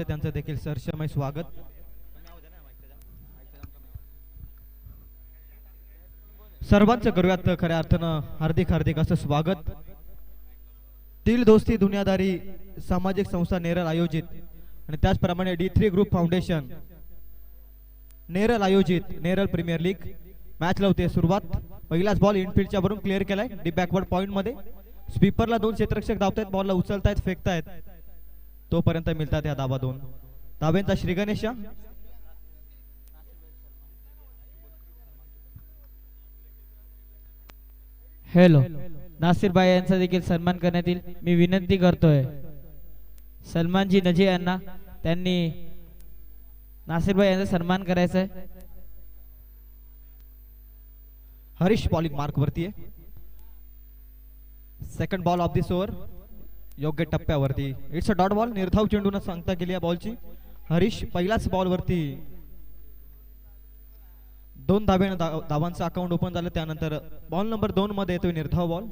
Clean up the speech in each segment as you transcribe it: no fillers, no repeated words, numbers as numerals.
होते त्यांचं देखील सहर्षमय स्वागत. सर्वांचं करूयात खऱ्या अर्थानं हार्दिक हार्दिक असं स्वागत. दिल दोस्ती दुनियादारी सामाजिक संस्था नेरळ आयोजित आणि त्याचप्रमाणे D3 ग्रुप फाउंडेशन नेरळ आयोजित नेरळ प्रीमियर लीग मॅच लावते सुरुवात. पहिलाच बॉल इनफिल्डच्या वरून क्लिअर केलाय डी बॅकवर्ड पॉइंट मध्ये. स्वीपरला दोन क्षेत्ररक्षक धावतायत, बॉलला उचलतायत, फेकतायत, तोपर्यंत मिळतात या धावा. दोन धाव्यांचा श्री गणेश. हॅलो, नासिर भाई यांचा देखील सन्मान करण्यात येईल. मी विनंती करतोय सलमानजी नजे यांना, त्यांनी नासिर भाई यांचा सन्मान करायचा आहे. हरीश बॉलिंग मार्क वरती आहे. Second ball of this over योग्य टप्प्यावरती. It's a dot ball. निर्धाव चेंडून सांगता केली या बॉलची. हरीश पहिल्याच बॉल वरती दोन धाब्याने धावांचं अकाउंट ओपन झालं. त्यानंतर बॉल नंबर 2 मध्ये येतोय निर्धाव बॉल.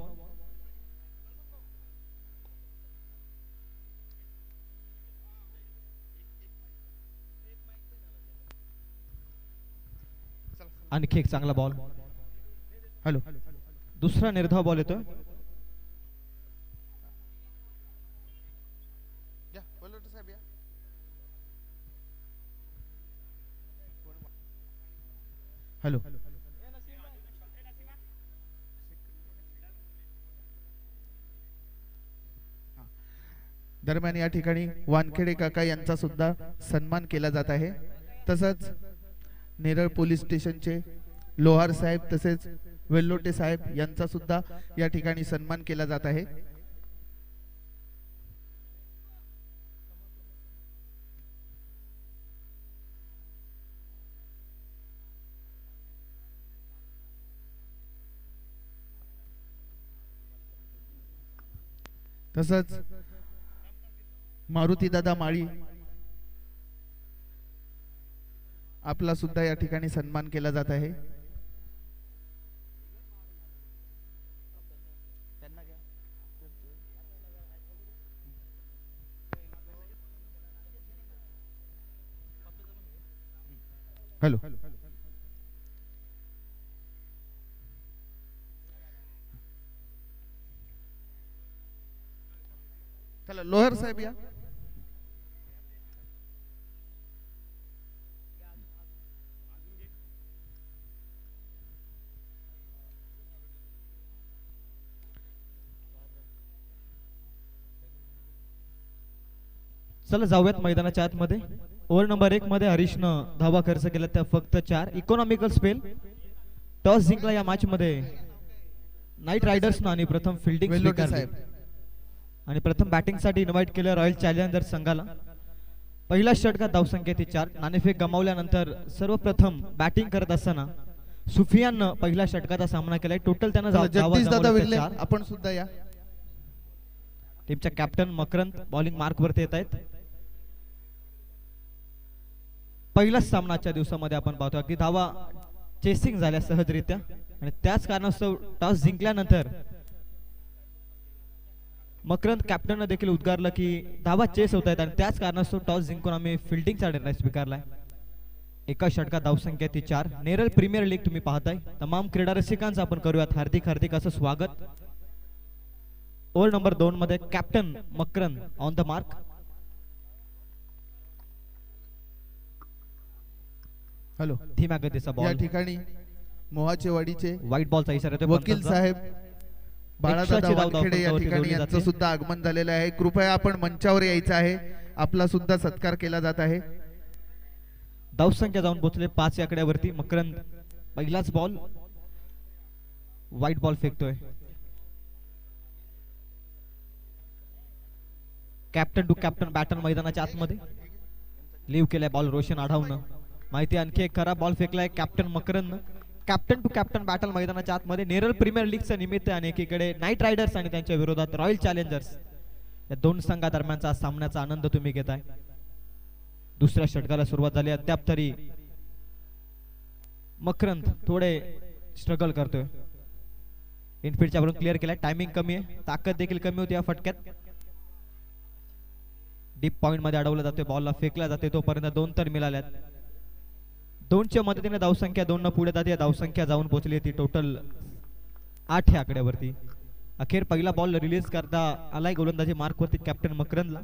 आणखी एक चांगला बॉल. हॅलो, दुसरा निर्धाव बॉल येतोय. हॅलो, दरम्यान या ठिकाणी वानखेडे काका यांचा सुद्धा सन्मान केला जात आहे. तसंच नेरळ पोलीस स्टेशनचे लोहार साहेब तसेच वेल्लोटे साहेब यांचा सुद्धा या ठिकाणी सन्मान केला जात आहे. तसंच मारुती दादा माळी आपला सुद्धा या ठिकाणी सन्मान केला जात आहे. हॅलो, चला लोहर साहेब या. चला जाऊयात मैदानाच्या आतमध्ये. ओव्हर नंबर 1 मध्ये हरीशनं धावा खर्च केला त्या फक्त 4. Economical spell. टॉस जिंकला या मॅच मध्ये नाईट रायडर्सनं आणि प्रथम फिल्डिंग स्वीकारली आणि प्रथम बॅटिंग साठी इन्व्हाइट केलं रॉयल चॅलेंजर संघाला. पहिला षटकात धावसंख्या ती 4. नाणेफेक गमावल्यानंतर सर्वप्रथम बॅटिंग करत असताना सुफियाननं पहिल्या षटकाचा सामना केलाय. टोटल त्यानं जगदीश दादा विरले आपण सुद्धा या. टीमच्या कॅप्टन मकरंद बॉलिंग मार्क वरती येत आहेत. पहिलाच सामनाच्या दिवसामध्ये आपण पाहतो की धावा चेसिंग झाल्या सहजरित्या आणि त्याच कारणास्तव टॉस जिंकल्यानंतर मकरंद कॅप्टनने देखील उद्गारलं की धावा चेस होत आहेत आणि त्याच कारणास्तव टॉस जिंकून आम्ही फिल्डिंगचा निर्णय स्वीकारलाय. एका षटकात धावसंख्या ती 4. नेरळ प्रीमियर लीग तुम्ही पाहताय. तमाम क्रीडा रसिकांचं आपण करूयात हार्दिक हार्दिक असं स्वागत. ओव्हर नंबर 2 मध्ये captain Makarand on the mark. Hello, धीम्या गतीचा या बॉल. ठिकाणी मोहाचे वाडीचे व्हाईट बॉलचा इशारा येतोय. वकील साहेब बाळादादा वानखेडे या ठिकाणी यांचं सुद्धा आगमन झालेलं आहे. कृपया आपण मंचावर यायचं आहे. आपला सुद्धा सत्कार केला जात आहे. धावसंख्या जाऊन पोहोचले 5 आकड्यावरती. मकरंद पहिलाच बॉल व्हाईट बॉल फेकतोय. कॅप्टन टू कॅप्टन बॅटन मैदानाच्या आतमध्ये लीव केलाय बॉल रोशन आढावनं. माहिती आणखी एक खरा बॉल फेकलाय captain Makarand. Captain to captain battle मैदानाच्या आतमध्ये नेरळ प्रीमियर लीगचं निमित्त आणि एकीकडे नाईट रायडर्स आणि त्यांच्या विरोधात रॉयल चॅलेंजर्स या दोन संघादरम्यानचा सामन्याचा आनंद तुम्ही घेताय. दुसऱ्या षटकाला सुरुवात झाली. अद्याप तरी मकरंद थोडे स्ट्रगल करतोय. इनफिल्डच्या वरून क्लिअर केलाय. टायमिंग कमी आहे, ताकद देखील कमी होती या फटक्यात. डीप पॉइंट मध्ये अडवला जातोय, बॉलला फेकला जाते, तोपर्यंत 2 तर मिळाल्यात. 2च्या मदतीने धावसंख्या 2 न पुढे जाते, धावसंख्या जाऊन पोहोचली ती टोटल 8 ह्या आकड्यावरती. अखेर पहिला बॉल रिलीज करता आलाय गोलंदाजी मार्कवरती कॅप्टन मकरंदला.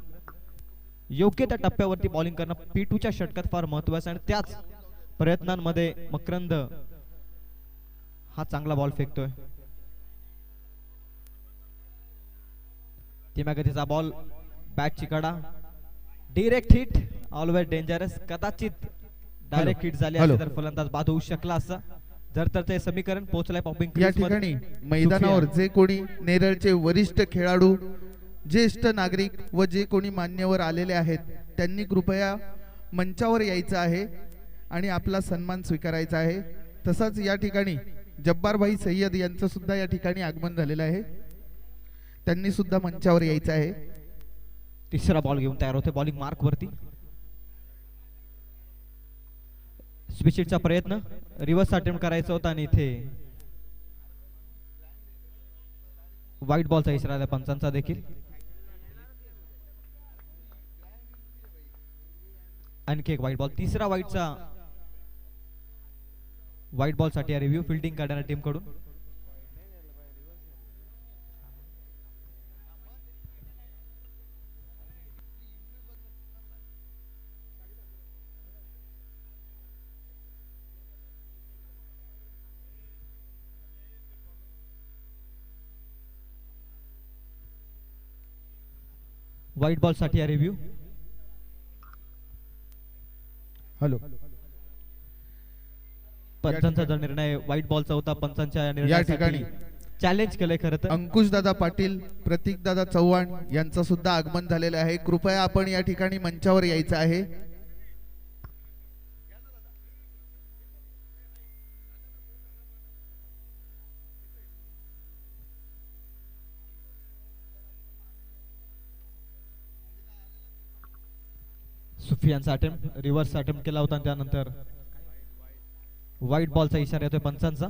योग्य त्या टप्प्यावरती बॉलिंग करणं P2च्या षटकात फार महत्वाचं आहे आणि त्याच प्रयत्नांमध्ये मकरंद हा चांगला बॉल फेकतोय. धीम्या गतीचा बॉल, बॅटची कडा, डायरेक्ट हिट, ऑलवेज डेंजरस. कदाचित डायरेक्ट हिट झाली असती तर फलंदाज बाद होऊ शकला असता. जर तर ते समीकरण पोहोचलाय पॉपिंग या ठिकाणी मैदानावर जे कोणी नेरळचे वरिष्ठ खेळाडू, ज्येष्ठ नागरिक व जे कोणी मान्यवर आलेले आहेत त्यांनी कृपया मंचावर यायचं आहे आणि आपला सन्मान स्वीकारायचा आहे. तसंच या ठिकाणी जब्बारभाई सय्यद यांचं सुद्धा या ठिकाणी आगमन झालेलं आहे, त्यांनी सुद्धा मंचावर यायचं आहे. तिसरा बॉल घेऊन तयार होते बॉलिंग मार्क वरती. स्विचिटचा प्रयत्न, रिव्हर्स अटेम्प्ट करायचा होता आणि इथे व्हाईट बॉलचा इशारा आला पंचांचा देखील. आणखी एक व्हाईट बॉल, तिसरा व्हाईट बॉल साठी रिव्ह्यू फिल्डिंग करणाऱ्या टीम कडून. व्हाईट बॉल साठी रिव्ह्यू. हॅलो, पंचांचा जो निर्णय व्हाईट बॉलचा होता, पंचांच्या या ठिकाणी चॅलेंज केलंय खरं तर. अंकुश दादा पाटील, प्रतीक दादा चव्हाण यांचं सुद्धा आगमन झालेलं आहे. कृपया आपण या ठिकाणी मंचावर यायचं आहे. सुफियानचा अटेम्प्ट, रिव्हर्स अटेम्प्ट केला होता, त्यानंतर व्हाईट बॉलचा इशारा येतोय पंचांचा.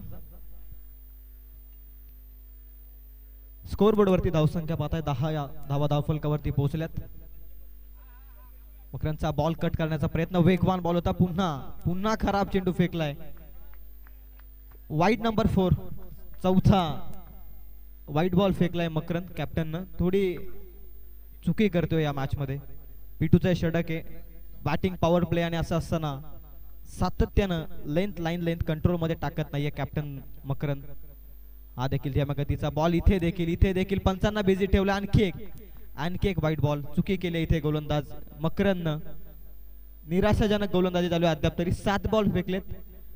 स्कोरबोर्ड वरती धावसंख्या पाहताय 10 धावा धावफलकावरती पोहोचल्यात. मकरंदचा बॉल कट करण्याचा प्रयत्न, वेगवान बॉल होता, पुन्हा खराब चेंडू फेकलाय. वाईट नंबर 4, चौथा व्हाईट बॉल फेकलाय मकरंद कॅप्टननं. थोडी चुकी करतोय या मॅच मध्ये. P2चा षटक आहे, बॅटिंग पॉवर प्ले आणि असं असताना सातत्यानं लाईन लेंथ कंट्रोल मध्ये टाकत नाहीये कॅप्टन मकरंद. हा देखील धीम्या गतीचा बॉल, इथे देखील पंचांना बिझी ठेवलं. आणखी एक व्हाईट बॉल, चुकी केली इथे गोलंदाज मकरंदनं. निराशाजनक गोलंदाजी चालू आहे अद्याप तरी. 7 बॉल फेकलेत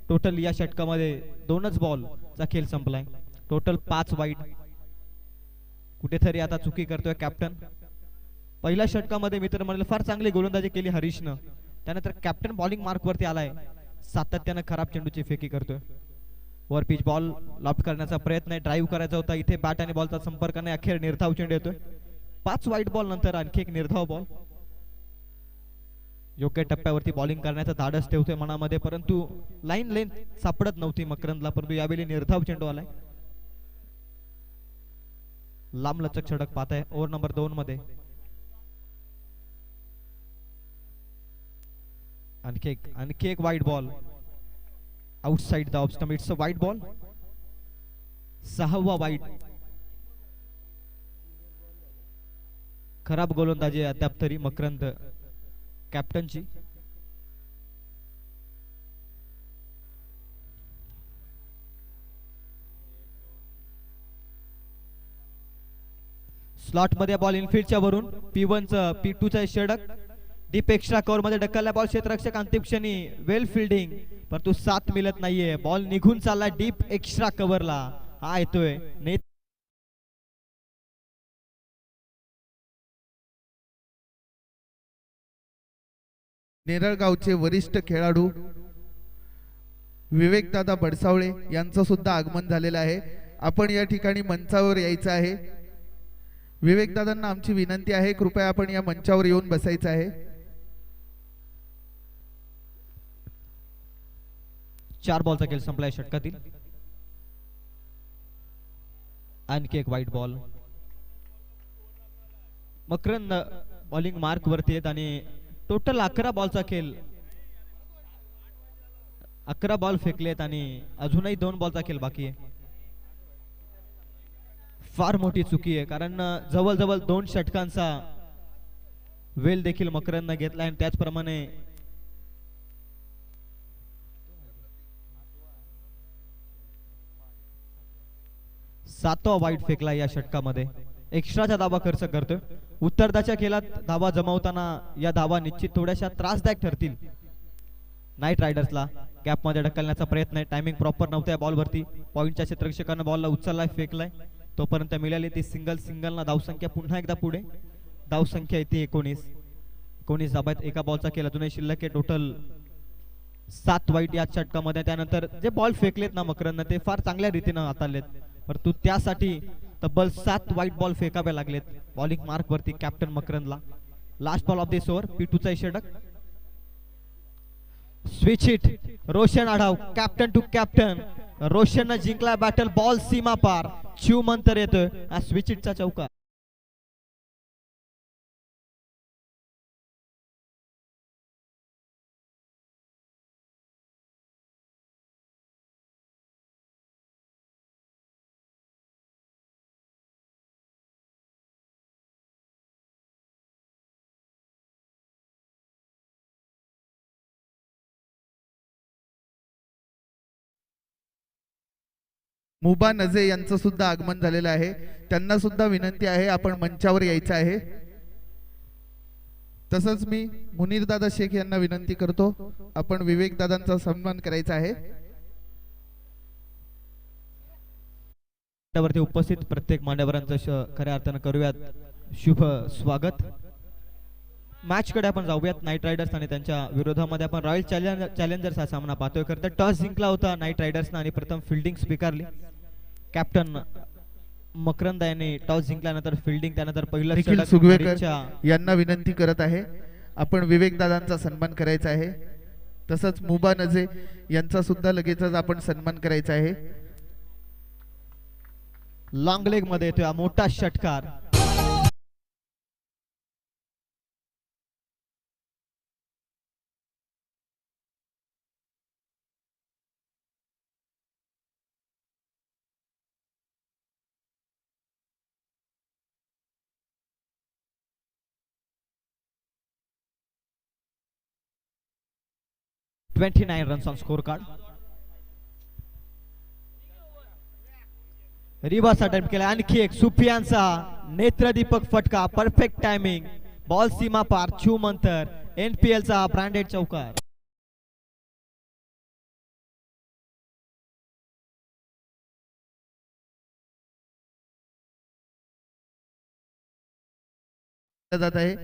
टोटल या षटकामध्ये, 2च बॉलचा खेळ संपलाय. टोटल 5 वाईट. कुठेतरी आता चुकी करतोय कॅप्टन. पहिल्या षटकामध्ये मित्र म्हणले फार चांगली गोलंदाजी केली हरीशनं, त्यानंतर कॅप्टन बॉलिंग मार्क वरती आलाय, सातत्यानं खराब चेंडूची फेकी करतोय. वर पिच बॉल लॉफ्ट करण्याचा प्रयत्न आहे, ड्राईव्ह करायचा होता, इथे बॅट आणि बॉलचा संपर्क नाही, अखेर निर्धाव चेंडू येतोय. 5 वाईट बॉल नंतर आणखी एक निर्धाव बॉल. योग्य टप्प्यावरती बॉलिंग करण्याचा धाडस ठेवतोय मनामध्ये, परंतु लाईन लेंथ सापडत नव्हती मकरंदला, परंतु यावेळी निर्धाव चेंडू आलाय. लांब लचक षटक पाहताय ओव्हर नंबर 2 मध्ये. आणखी एक वाईट ball outside the off stump. It's a वाईट बॉल, 6वा वाईट. खराब गोलंदाजी अद्याप तरी मकरंद कॅप्टनची. स्लॉट मध्ये बॉल इनफिल्डच्या वरून P1चं P2चा षटक. डीप एक्स्ट्रा कव्हर मध्ये ढकलला बॉल, क्षेत्ररक्षक अंतिम क्षणी वेल फिल्डिंग, परंतु साथ मिळत नाहीये. बॉल निघून चालला डीप एक्स्ट्रा कव्हरला. हा येतोय नेरळगावचे वरिष्ठ खेळाडू विवेकदादा बडसावळे यांचं सुद्धा आगमन झालेलं आहे. आपण या ठिकाणी मंचावर यायचं आहे. विवेकदादांना आमची विनंती आहे, कृपया आपण या मंचावर येऊन बसायचं आहे. 4 बॉलचा खेळ संपलाय षटकातील. आणखी एक वाईट बॉल. मकरंद बॉलिंग मार्क वरती आहेत आणि टोटल 11 बॉलचा खेळ, 11 बॉल फेकलेत आणि अजूनही 2 बॉलचा खेळ बाकी आहे. फार मोठी चुकी आहे कारण जवळजवळ 2 षटकांचा वेल देखील मकरंदने घेतला आणि त्याचप्रमाणे सातवा वाईट फेकला या षटकामध्ये. एक्स्ट्राचा धावा खर्च करतोय. उत्तरार्धाच्या खेळात धावा जमवताना या धावा निश्चित थोड्याशा त्रासदायक ठरतील. नाईट रायडर्सला गॅप मध्ये ढकलण्याचा प्रयत्न आहे. टायमिंग प्रॉपर नव्हत्या बॉलवरती. पॉइंटच्या क्षेत्ररक्षकानं बॉलला उचललाय, फेकलाय, तोपर्यंत मिळाली ती सिंगलना धावसंख्या पुन्हा एकदा पुढे. धावसंख्या येते 19 धाब्यात. एका बॉलचा खेळ अजूनही शिल्लक आहे. टोटल 7 वाईट या षटकामध्ये. त्यानंतर जे बॉल फेकलेत ना मकरंदने ते फार चांगल्या रीतीनं हाताळलेत, परंतु त्यासाठी तब्बल 7 वाईट बॉल फेकावे लागलेत. बॉलिंग मार्क वरती कॅप्टन मकरंदला. Last ball of this over, P2चा षटक. Switch hit Roshan Adhav, captain to captain. रोशननं जिंकला बॅटल. बॉल सीमा पार. शिवमंतर येतोय. हा स्विच हिटचा चौका. मुबा नजे यांचं सुद्धा आगमन झालेलं आहे. त्यांना सुद्धा विनंती आहे आपण मंचावर यायचं आहे. तसंच मी मुनीर दादा शेख यांना विनंती करतो आपण विवेक दादांचा सन्मान करायचा आहे. वरती उपस्थित प्रत्येक मान्यवरांचं खऱ्या अर्थानं करूयात शुभ स्वागत. मॅच कडे आपण जाऊयात. नाईट रायडर्स आणि त्यांच्या विरोधामध्ये आपण रॉयल चॅलेंजर्स हा सामना पाहतोय. खरं तर टॉस जिंकला होता नाईट रायडर्सनं आणि प्रथम फिल्डिंग स्वीकारली. कॅप्टन मकरंद यांनी टॉस जिंकल्यानंतर फिल्डिंग, त्यानंतर पहिलं निखिल सुगवेकर यांना विनंती करत आहे आपण विवेक दादांचा सन्मान करायचा आहे. तसंच मुबा नजे यांचा सुद्धा लगेचच आपण सन्मान करायचा आहे. लॉंग लेग मध्ये येतोय मोठा षटकार. $29 runs on scorecard. Reverse attempt केला. आणखी एक सुफियानचा नेत्रदीपक फटका. Perfect timing. बॉल सीमा पार. शिवमंतर. NPL चा ब्रँडेड चौकार. जात आहे.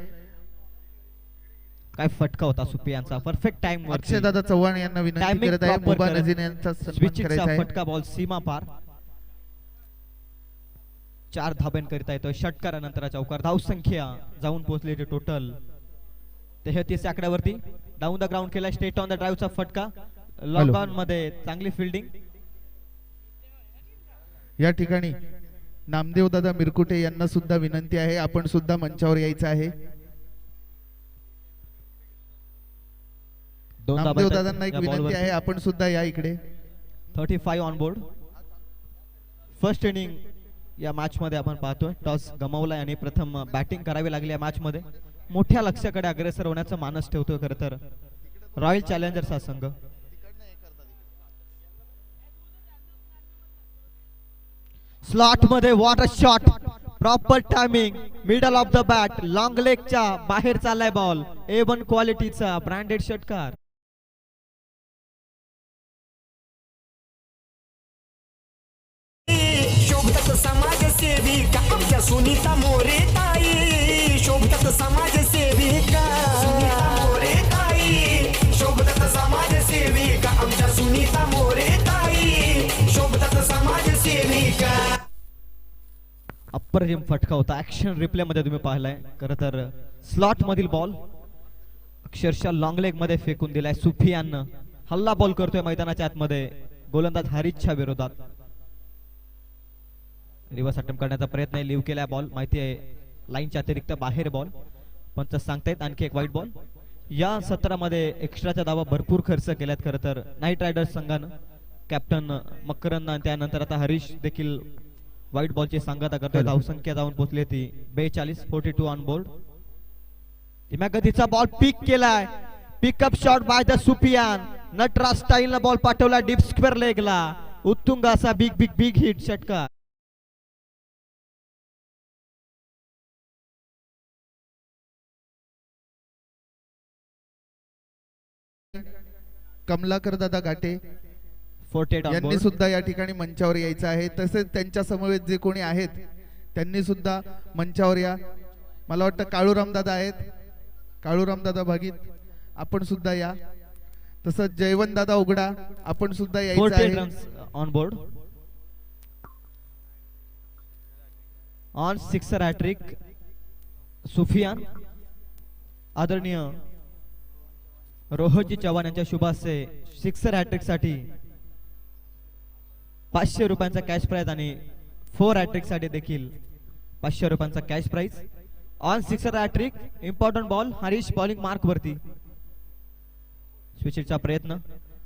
काय फटका होता सुफियानचा. Perfect time. अक्षय दादा चव्हाण यांना विनंती करत आहे मुबा नजीर यांचा सन्मान करायचा आहे. फटका. बॉल सीमा पार. 4 धाब्यांकरिता येतोय. षटकारानंतर चौकार. धावसंख्या जाऊन पोहोचली टोटल 33 आकड्यावरती. डाऊन द ग्राउंड केला. स्ट्रेट ऑन द ड्राईव्हचा फटका. लॉंग ऑन मध्ये चांगली फिल्डिंग. या ठिकाणी नामदेव दादा मिरकुटे यांना सुद्धा विनंती आहे आपण सुद्धा मंचावर यायचं आहे. नामदेव दादांना एक विनंती आहे आपण सुद्धा या इकडे. 35 ऑन बोर्ड. फर्स्ट इनिंग या मॅच मध्ये आपण पाहतोय. टॉस गमावलाय आणि प्रथम बॅटिंग करावी लागली या मॅच मध्ये. मोठ्या लक्ष्याकडे अग्रेसर होण्याचा मानस ठेवतोय खरं तर रॉयल चॅलेंजर्स हा संघ. स्लॉट मध्ये what a shot. Proper timing. Middle of the bat. Long लेगच्या बाहेर चाललाय बॉल. A1 क्वालिटीचा ब्रँडेड षटकार. शोभतात समाजसेविका आमच्या सुनीता मोरे ताई. शोभतात समाजसेविका सुनीता मोरे ताई. शोभतात समाजसेविका आमच्या सुनीता मोरे ताई. शोभतात समाजसेविका. अप्रतिम फटका होता. ऍक्शन रिप्ले मध्ये तुम्ही पाहिलाय. खरं तर स्लॉट मधील बॉल अक्षरशः लॉंग लेग मध्ये फेकून दिलाय. सुफियान हल्ला बॉल करतोय मैदानाच्या आतमध्ये गोलंदाज हारिसच्या विरोधात. रिव्हर्स अटेम्प्ट करण्याचा प्रयत्न आहे. लिव्ह केलाय बॉल. माहिती आहे लाईनच्या अतिरिक्त बाहेर बॉल. पंच सांगतायत आणखी एक व्हाईट बॉल. या सत्रामध्ये एक्स्ट्राच्या धावा भरपूर खर्च केल्यात खरं तर नाईट रायडर्स संघानं. कॅप्टन मकरंद आणि त्यानंतर आता हरीश देखील व्हाईट बॉलची सांगता करतोय. धावसंख्या जाऊन पोहोचली ती 42, 42 ऑन बोर्ड. धीम्या गतीचा बॉल पिक केलाय. Pickup shot by the Sufiyan. Natraj style ball पाठवला डीप स्क्वेअर लेगला. उत्तुंग असा बिग बिग बिग हिट षटकार. कमलाकर दादा घाटे 48 ऑन यांनी बोर्ड. सुद्धा या ठिकाणी मंचावर यायचं आहे. तसेच त्यांच्या समवेत जे कोणी आहेत त्यांनी सुद्धा मंचावर या. मला वाटतं काळूराम दादा आहेत. काळूराम दादा भागीत आपण सुद्धा या. तसंच जयवंत दादा उघडा आपण सुद्धा यायचं 48 आहे. Runs on board. On sixer hattrick Sufiyan. आदरणीय रोहनजी चव्हाण यांच्या शुभास्ते सिक्सर हॅट्रिक साठी 500 रुपयांचा कॅश प्राइज आणि 4 हॅट्रिक साठी देखील 500 रुपयांचा cash prize. On sixer hattrick important ball. Harish bowling mark वरती. स्विचिटचा प्रयत्न.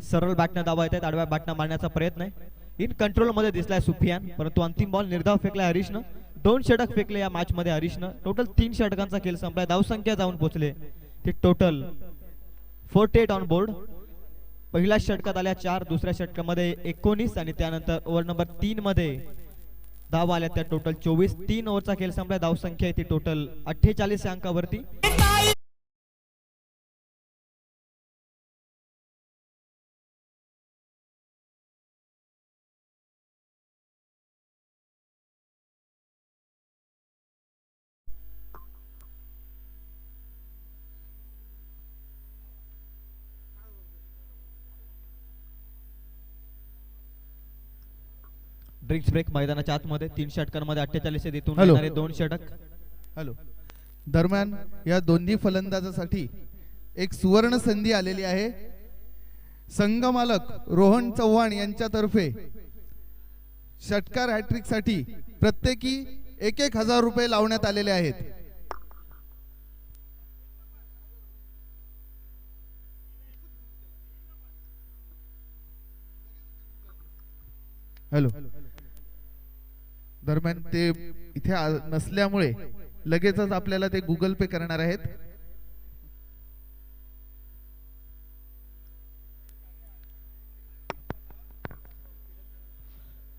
सरळ बॅटनं धावा येतात. आडव्या बॅटनं मारण्याचा प्रयत्न आहे. इन कंट्रोल मध्ये दिसलाय सुफियान परंतु अंतिम बॉल निर्धाव फेकलाय हरीशनं. 2 षटक फेकले या मॅच मध्ये हरीशनं. टोटल 3 षटकांचा खेळ संपलाय. धावसंख्या जाऊन पोहोचले ते टोटल 48 ऑन बोर्ड. पहिल्या षटकात आल्या 4, दुसऱ्या षटकामध्ये 19 आणि त्यानंतर ओव्हर नंबर 3 मध्ये धावा आल्या त्या टोटल 24. 3 ओव्हरचा खेळ संपलाय. धावसंख्या आहे ती टोटल 48 या अंकावरती. ड्रिंक्स ब्रेक मैदानाच्या आतमध्ये 3 षटकांमध्ये 48 तिथून हॅलो. येणारे 2 षटक. हॅलो. दरम्यान या दोन्ही फलंदाजासाठी एक सुवर्ण संधी आलेली आहे. संघ मालक रोहन चव्हाण यांच्यातर्फे षटकार हॅट्रिक साठी प्रत्येकी 1,000 रुपये लावण्यात आलेले आहेत. हॅलो. दरम्यान ते इथे नसल्यामुळे लगेचच आपल्याला ते गुगल पे करणार आहेत.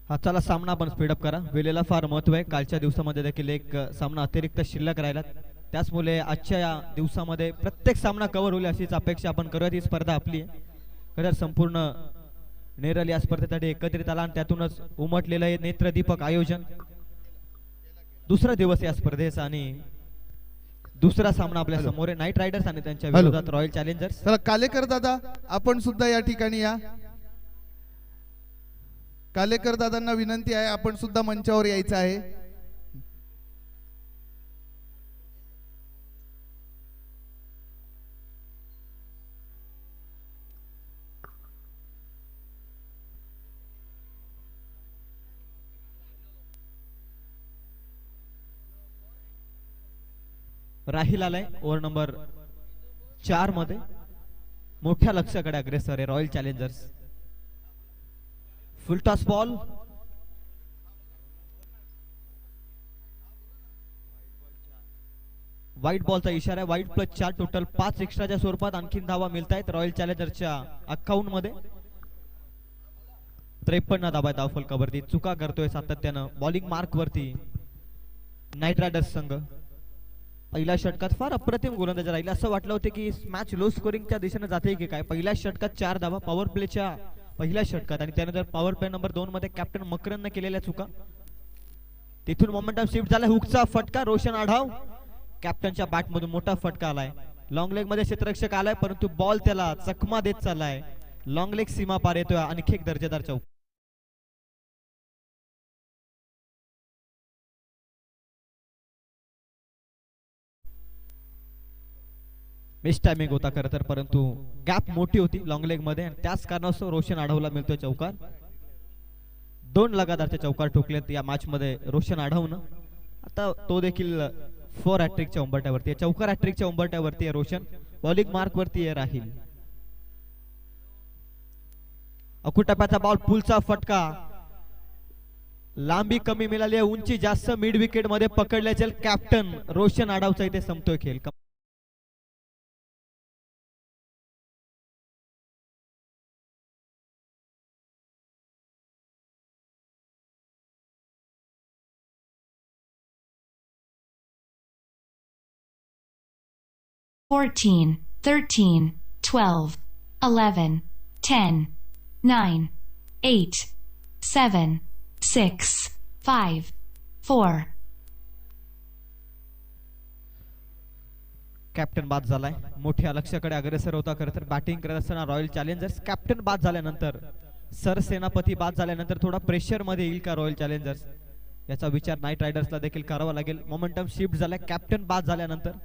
आजचा सामना आपण स्पीडअप करा. वेळेला फार महत्व आहे. कालच्या दिवसामध्ये देखील एक सामना अतिरिक्त शिल्लक राहिला. त्याचमुळे आजच्या या दिवसामध्ये प्रत्येक सामना कव्हर होईल अशीच अपेक्षा आपण करूयात. ही स्पर्धा आपली आहे. खरं संपूर्ण नेरल या स्पर्धेसाठी एकत्रित आला आणि त्यातूनच उमटलेलं आहे नेत्रदीपक आयोजन. दुसरा दिवस या स्पर्धेचा आणि दुसरा सामना आपल्या समोर आहे. नाईट रायडर्स आणि त्यांच्या विरोधात रॉयल चॅलेंजर्स. चला कालेकर दादा आपण सुद्धा या ठिकाणी या. कालेकर दादांना विनंती आहे आपण सुद्धा मंचावर यायचं आहे. राहिल आलाय ओव्हर नंबर 4 मध्ये. मोठ्या लक्ष्याकडे अग्रेसर आहे रॉयल चॅलेंजर्स. फुल टॉस बॉल. व्हाईट बॉलचा इशारा आहे. व्हाईट +4 टोटल 5 एक्स्ट्राच्या स्वरूपात आणखीन धावा मिळत आहेत रॉयल चॅलेंजर्सच्या अकाउंट मध्ये. 53 धावा धाव फलकावरती. चुका करतोय सातत्यानं बॉलिंग मार्क वरती नाईट रायडर्स संघ. पहिल्या षटकात फार अप्रतिम गोलंदाज राहिले. असं वाटलं होतं की मॅच लो स्कोरिंगच्या दिशेने जाते की काय. पहिल्या षटकात 4 धावा पॉवर प्लेच्या पहिल्या षटकात आणि त्यानंतर पॉवर प्ले नंबर 2 मध्ये कॅप्टन मकरंदने केलेल्या चुका. तिथून मोमेंटम शिफ्ट झाला. हुकचा फटका रोशन आढाव. कॅप्टनच्या बॅट मधून मोठा फटका आलाय. लॉंग लेग मध्ये क्षेत्ररक्षक आलाय परंतु बॉल त्याला चकमा देत चाललाय. लॉंग लेग सीमा पार येतोय. आणखी एक दर्जेदार चौक. मिस टायमिंग होता खरं तर परंतु गॅप मोठी होती लॉंग लेग मध्ये आणि त्याच कारणास्तव रोशन आढावला मिळतोय चौकार. 2 लगातारचे चौकार ठोकलेत या मॅच मध्ये रोशन आढावनं. आता तो देखील 4 हॅट्रिकच्या उंबरट्यावरती आहे, चौकार हॅट्रिकच्या उंबरट्यावरती आहे रोशन, बॉलिंग मार्क वरती आहे राहील. अकुटप्प्याचा बॉल, पुलचा फटका, लांबी कमी मिळाली आहे, उंची जास्त, मिड विकेट मध्ये पकडले जाईल. कॅप्टन रोशन आडावचा इथे संपतोय खेळ. Fourteen, 13, 12, 11, 10, 9, 8, 7, 6, 5, 4. कॅप्टन बाद झालाय, मोठ्या लक्ष्याकडे अग्रेसर होता. खरं तर बॅटिंग करत असताना रॉयल चॅलेंजर्स. कॅप्टन बाद झाल्यानंतर, सरसेनापती बाद झाल्यानंतर थोडा प्रेशर मध्ये येईल का रॉयल चॅलेंजर्स, याचा विचार नाईट रायडर्सला देखील करावा लागेल. मोमेंटम शिफ्ट झालाय. कॅप्टन बाद झाल्यानंतर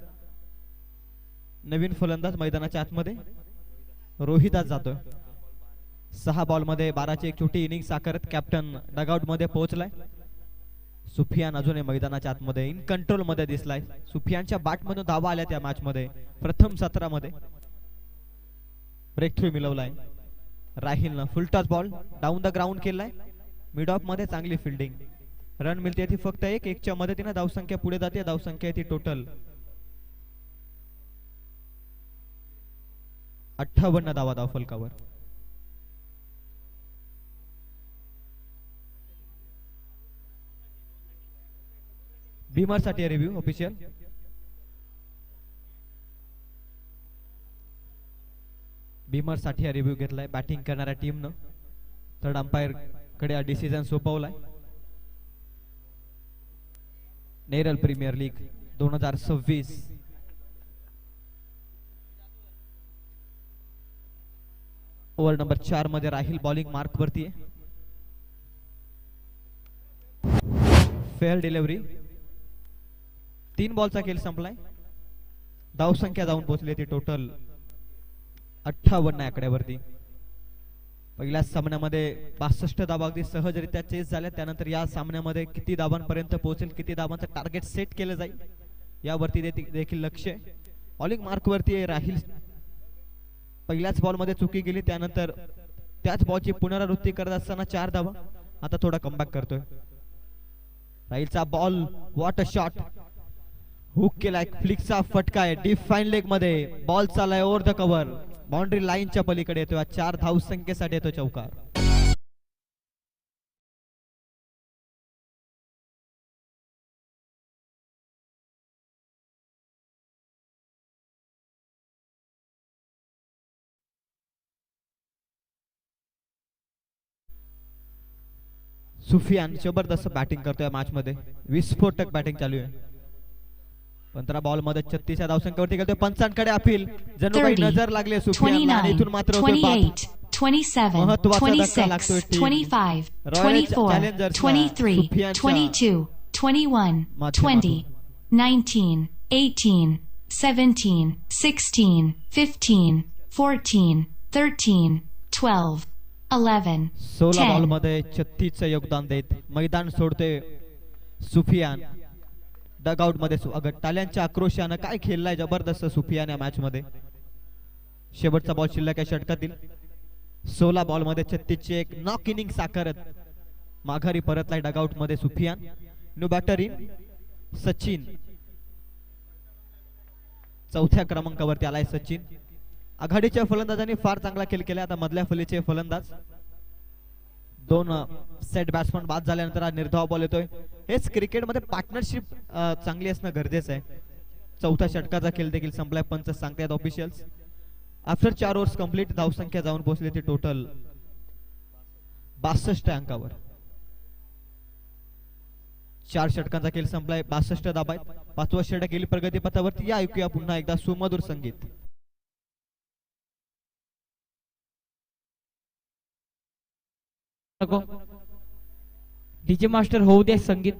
नवीन फलंदाज मैदानाच्या आतमध्ये रोहिदास जातोय. 6 बॉल मध्ये 12ची एक छोटी इनिंग साकारत कॅप्टन डगआउट मध्ये पोहोचलाय. सुफियान अजूनही मैदानाच्या आतमध्ये इन कंट्रोल मध्ये दिसलाय. सुफियानच्या बॅट मधून धावा आल्या त्या मॅच मध्ये. प्रथम सत्रामध्ये ब्रेक थ्रू मिळवलाय. राहिलनं full toss ball down the ground केलाय. मिड ऑफ मध्ये चांगली फिल्डिंग. रन मिळते ती फक्त 1-1च्या मदतीने धावसंख्या पुढे जाते. धावसंख्या ती टोटल 58 धावा धाव फलकावर. भीमर साठी रिव्ह्यू ऑफिशियल. भीमर साठी रिव्ह्यू घेतलाय बॅटिंग करणाऱ्या टीमनं. थर्ड अंपायर कडे हा डिसिजन सोपवलाय. Neral premier league 2026. Over number 4 मध्ये राहील बॉलिंग मार्क वरती आहे. Fair delivery. 3 बॉलचा खेळ संपलाय. धावसंख्या जाऊन पोहोचली ती टोटल 58 आकड्यावरती. पहिल्या सामन्यामध्ये 62 धावा अगदी सहजरित्या चेस झाल्या. त्यानंतर या सामन्यामध्ये किती धावांपर्यंत पोहोचेल, किती धावांचं टार्गेट सेट केलं जाईल, यावरती देखील लक्ष आहे. बॉलिंग मार्क वरती राहील. पहिल्याच बॉल मध्ये चुकी केली, त्यानंतर त्याच बॉलची पुनरावृत्ती करत असताना 4 धावा. आता थोडा कमबॅक करतोय. राहीलचा ball, what a shot. Hook केलाय, फ्लिकचा फटका आहे डीप फाईन लेग मध्ये. बॉल चाललाय ओव्हर द कव्हर, बाउंड्री लाईनच्या पलीकडे येतोय. 4 धाव संख्येसाठी येतो चौकार. सुफियान जबरदस्त बॅटिंग करतोय मॅच मध्ये. विस्फोटक बॅटिंग चालू आहे. 15 बॉल मध्ये 36 धावसंख्येवरती गेलतोय. पंचांकडे अपील, जणू काही 30, नजर लागली सुफियानला. आणि 29, इथून मात्र होतोय बाद. 28, 27, महत्वाचा धक्का 26, लागतोय टीम 25, रॉयल 24, चॅलेंजर्सला. 23, सुफियानच्या 22, 21, माध्यमातून. 20, 19, 18, 17, 16, 15, 14, 13, 12, 11, 16 बॉल 10. मध्ये 36 चे योगदान देत मैदान सोडते सुफियान. डगआउट मध्ये स्वागत. टाल्यांच्या आक्रोशानं काय खेळलाय जबरदस्त सुफियान या मॅच मध्ये. शेवटचा बॉल शिल्लक आहे षटकातील. 16 बॉल मध्ये 36 ची एक नॉक इनिंग साकारत माघारी परतलाय डगआउट मध्ये Sufiyan. New batter in Sachin. 4थ्या क्रमांकावरती आलाय सचिन. आघाडीच्या फलंदाजांनी फार चांगला खेळ केला. आता मधल्या फलीचे फलंदाज 2 सेट बॅट्समन बाद झाल्यानंतर हा निर्धाव बॉल येतोय. हेच क्रिकेटमध्ये पार्टनरशिप चांगली असणं गरजेचं आहे. 4थ्या षटकाचा खेळ देखील संपलाय. पंच सांगतायत ऑफिशियल्स. आफ्टर 4 ओव्हर्स कंप्लीट धावसंख्या जाऊन पोहोचली ती टोटल 62 अंकावर. 4 षटकांचा खेळ संपलाय. 62 धाबा आहेत. 5वं षटक गेली प्रगती पथावरती. या ऐकूया पुन्हा एकदा सुमधुर संगीत. डीजे मास्टर होऊ दे संगीत.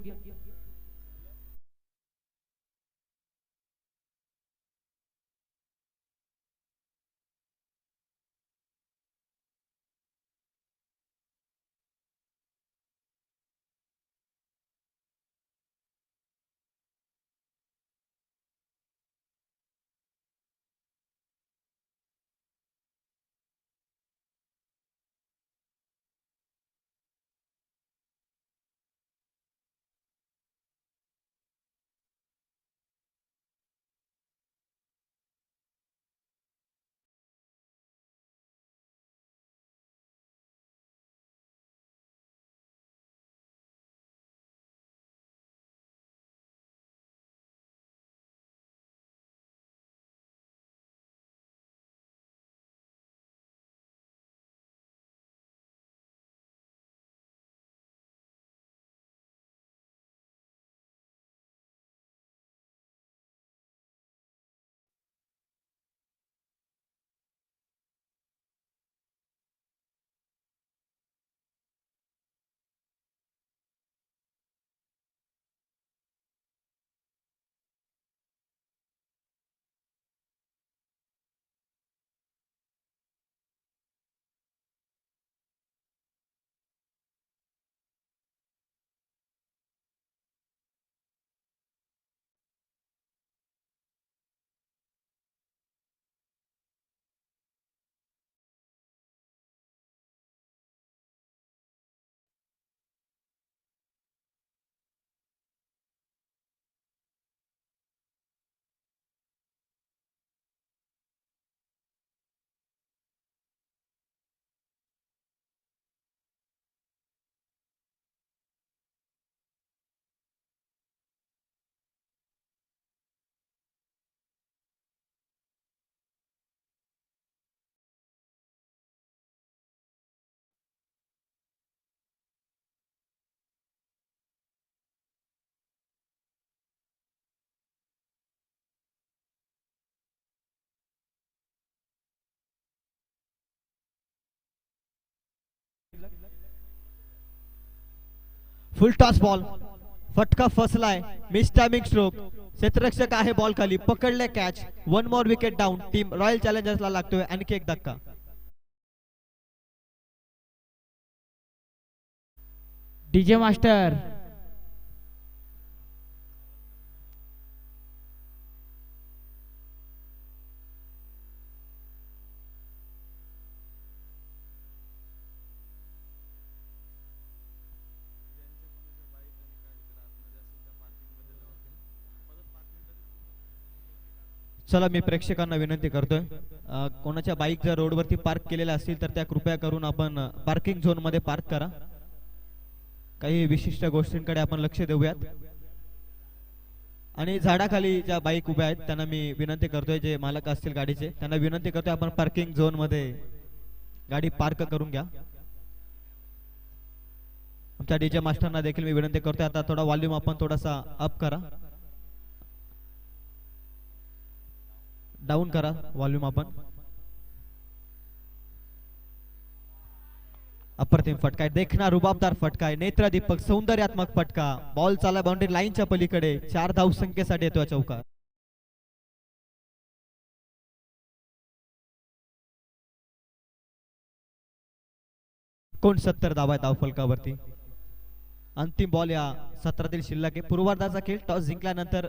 फुल टॉस बॉल, फटका फसलाय, मिस टायमिंग स्ट्रोक. क्षेत्ररक्षक आहे बॉल खाली, पकडले catch. 1 more wicket down. Team royal चॅलेंजर्सला लागतोय आणखी एक धक्का. DJ master. चला मी प्रेक्षकांना विनंती करतोय, कोणाच्या बाईक जर रोडवरती पार्क केलेल्या असतील तर त्या कृपया करून आपण पार्किंग झोन मध्ये पार्क करा. काही विशिष्ट गोष्टींकडे आपण लक्ष देऊयात. आणि झाडाखाली ज्या बाईक उभ्या आहेत त्यांना मी विनंती करतोय, जे मालक असतील गाडीचे त्यांना विनंती करतोय आपण पार्किंग झोन मध्ये गाडी पार्क करून घ्या. आमच्या डीजे मास्टरना देखील मी विनंती करतोय, आता थोडा व्हॉल्यूम आपण थोडासा अप करा, डाऊन करा व्हॉल्यूम आपण. अप्रतिम फटका आहे, देखना रुबाबदार फटका आहे, नेत्रदीपक सौंदर्यात्मक फटका. बॉल चाला बाउंड्री लाईनच्या पलीकडे, 4 धाव संख्येसाठी येतो चौकार. कोण 70 धावा आहे धावफलकावरती. अंतिम बॉल या सत्रातील शिल्लक आहे. पूर्वार्धाचा खेळ, टॉस जिंकल्यानंतर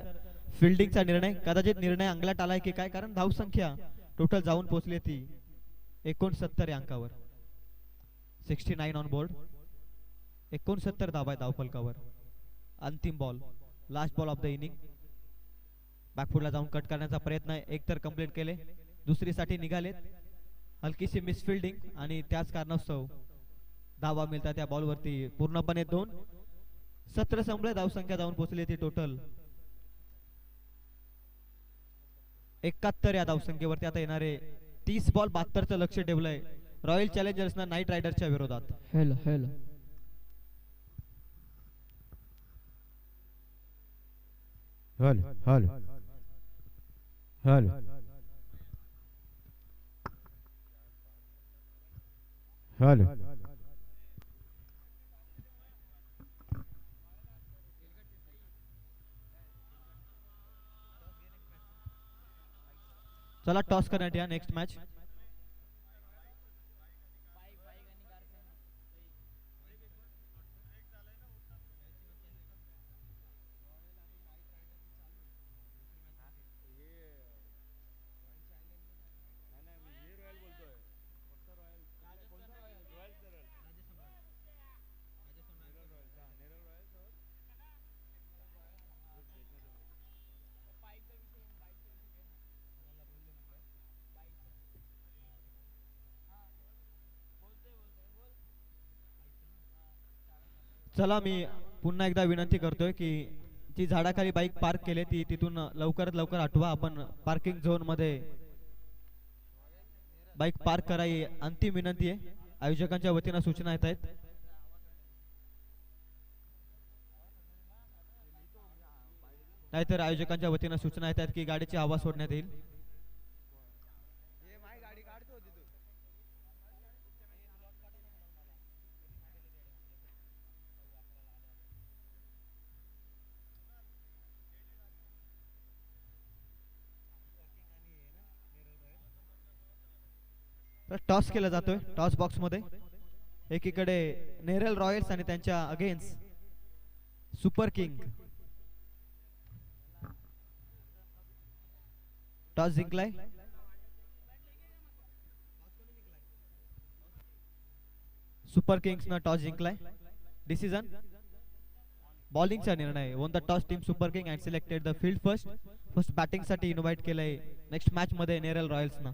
फिल्डिंगचा निर्णय. कदाचित निर्णय अंगलात आलाय की काय, कारण धावसंख्या टोटल जाऊन पोहोचली ती 69 या अंकावर. 69 ऑन बोर्ड. 69 धावा आहे धावफलकावर. अंतिम ball, last ball of the inning. बॅकफुटला जाऊन कट करण्याचा प्रयत्न आहे, एक तर कंप्लीट केले, दुसरीसाठी निघालेत. हलकीशी मिसफिल्डिंग आणि त्याच कारणास्तव धावा मिळतात त्या बॉलवरती. पूर्णपणे 2. सत्र संपले, धावसंख्या जाऊन पोहोचली ती टोटल 71 या धावसंख्येवरती. आता येणारे 30 बॉल 72चं लक्ष ठेवलंय रॉयल चॅलेंजर्सना नाईट रायडर्सच्या विरोधात. हेलो हेलो हल हल हल हल चला टॉस करण्यात या नेक्स्ट मॅच. चला मी पुन्हा एकदा विनंती करतोय की जी झाडाखाली बाईक पार्क केली ती तिथून लवकरात लवकर हटवा. आपण पार्किंग झोन मध्ये बाईक पार्क करा ही अंतिम विनंती आहे. आयोजकांच्या वतीने सूचना येत आहेत. नाहीतर आयोजकांच्या वतीने सूचना येत आहेत की गाडीची हवा सोडण्यात येईल. टॉस केला जातोय. टॉस बॉक्स मध्ये एकीकडे नेरल रॉयल्स आणि त्यांच्या अगेन्स्ट सुपर किंग. टॉस जिंकलाय. सुपर किंग्स न टॉस जिंकलाय. डिसिजन बॉलिंगचा निर्णय. Won the toss team super king and selected the field first. First batting साठी इन्व्हाइट केलंय नेक्स्ट मॅच मध्ये नेरल रॉयल्स ना.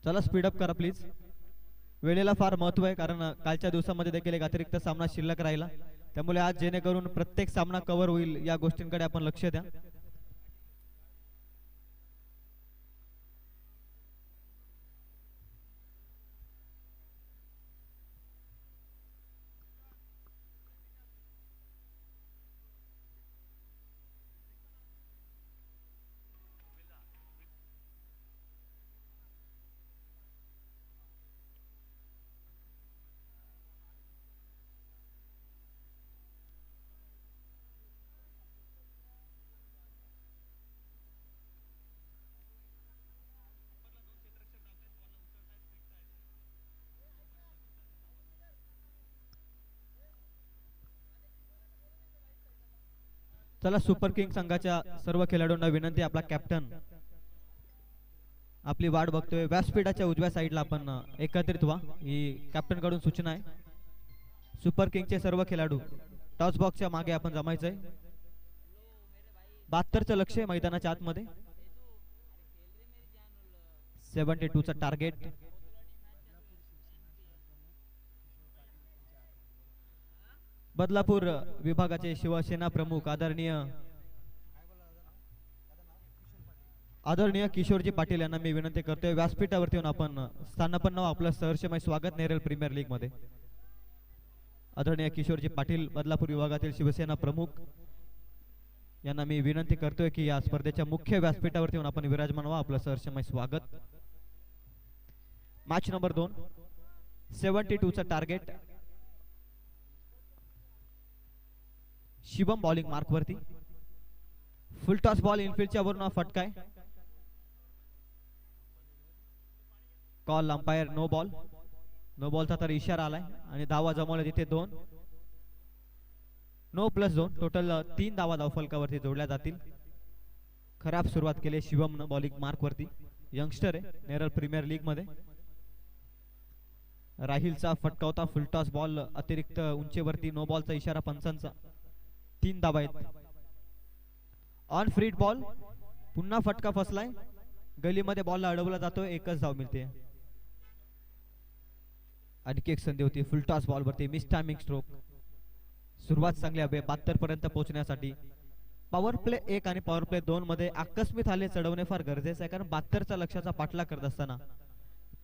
चला स्पीड अप करा प्लीज. वेळेला फार महत्व आहे, कारण कालच्या दिवसामध्ये देखील एक अतिरिक्त सामना शिल्लक राहिला. त्यामुळे आज जेणेकरून प्रत्येक सामना कव्हर होईल या गोष्टींकडे आपण लक्ष द्या. चला सुपर किंग संघाच्या सर्व खेळाडूंना विनंती, आपला कॅप्टन आपली वाट बघतोय. व्यासपीठाच्या उजव्या साईडला आपण एकत्रित व्हा, ही कॅप्टन कडून सूचना आहे. सुपर किंगचे सर्व खेळाडू टॉस बॉक्सच्या मागे आपण जमायचंय. 72चं लक्ष आहे मैदानाच्या आतमध्ये. 72चं टार्गेट. बदलापूर विभागाचे शिवसेना प्रमुख आदरणीय किशोरजी पाटील यांना मी विनंती करतोय, व्यासपीठावरती येऊन आपण स्थानापन्न व्हा. आपलं सहर्षमय स्वागत नेरल प्रीमियर लीग मध्ये. आदरणीय किशोरजी पाटील बदलापूर विभागातील शिवसेना प्रमुख यांना मी विनंती करतोय की या स्पर्धेच्या मुख्य व्यासपीठावरती येऊन आपण विराजमान व्हा. आपलं सहर्षमय स्वागत. मॅच नंबर 2, 72चं टार्गेट. शिवम बॉलिंग मार्क वरती. फुल टॉस बॉल इनफिल्डच्या वरून फटका आहे. Call umpire no ball. No बॉलचा तर इशारा आलाय आणि धावा जमवल्या तिथे 2. 9+2 टोटल 3 धावा धावफलकावरती जोडल्या जातील. खराब सुरुवात केली शिवम बॉलिंग मार्क वरती. यंगस्टर आहे नेरल प्रीमियर लीग मध्ये. राहिलचा फटका होता. फुल टॉस बॉल अतिरिक्त उंचीवरती. नो बॉलचा इशारा पंचांचा. 3 धावा आहेत. On free ball. पुन्हा फटका फसलाय. गलीमध्ये बॉलला अडवला जातोय. 1च धाव मिळते. आणखी एक संधी होती फुल टॉस बॉल वरती. Miss timing stroke. सुरुवात चांगली आहे 72 पर्यंत पोहोचण्यासाठी. पॉवर प्ले 1 आणि पॉवर प्ले 2 मध्ये आकस्मित हल्ले चढवणे फार गरजेचं आहे, कारण 72च्या लक्ष्याचा पाठलाग करत असताना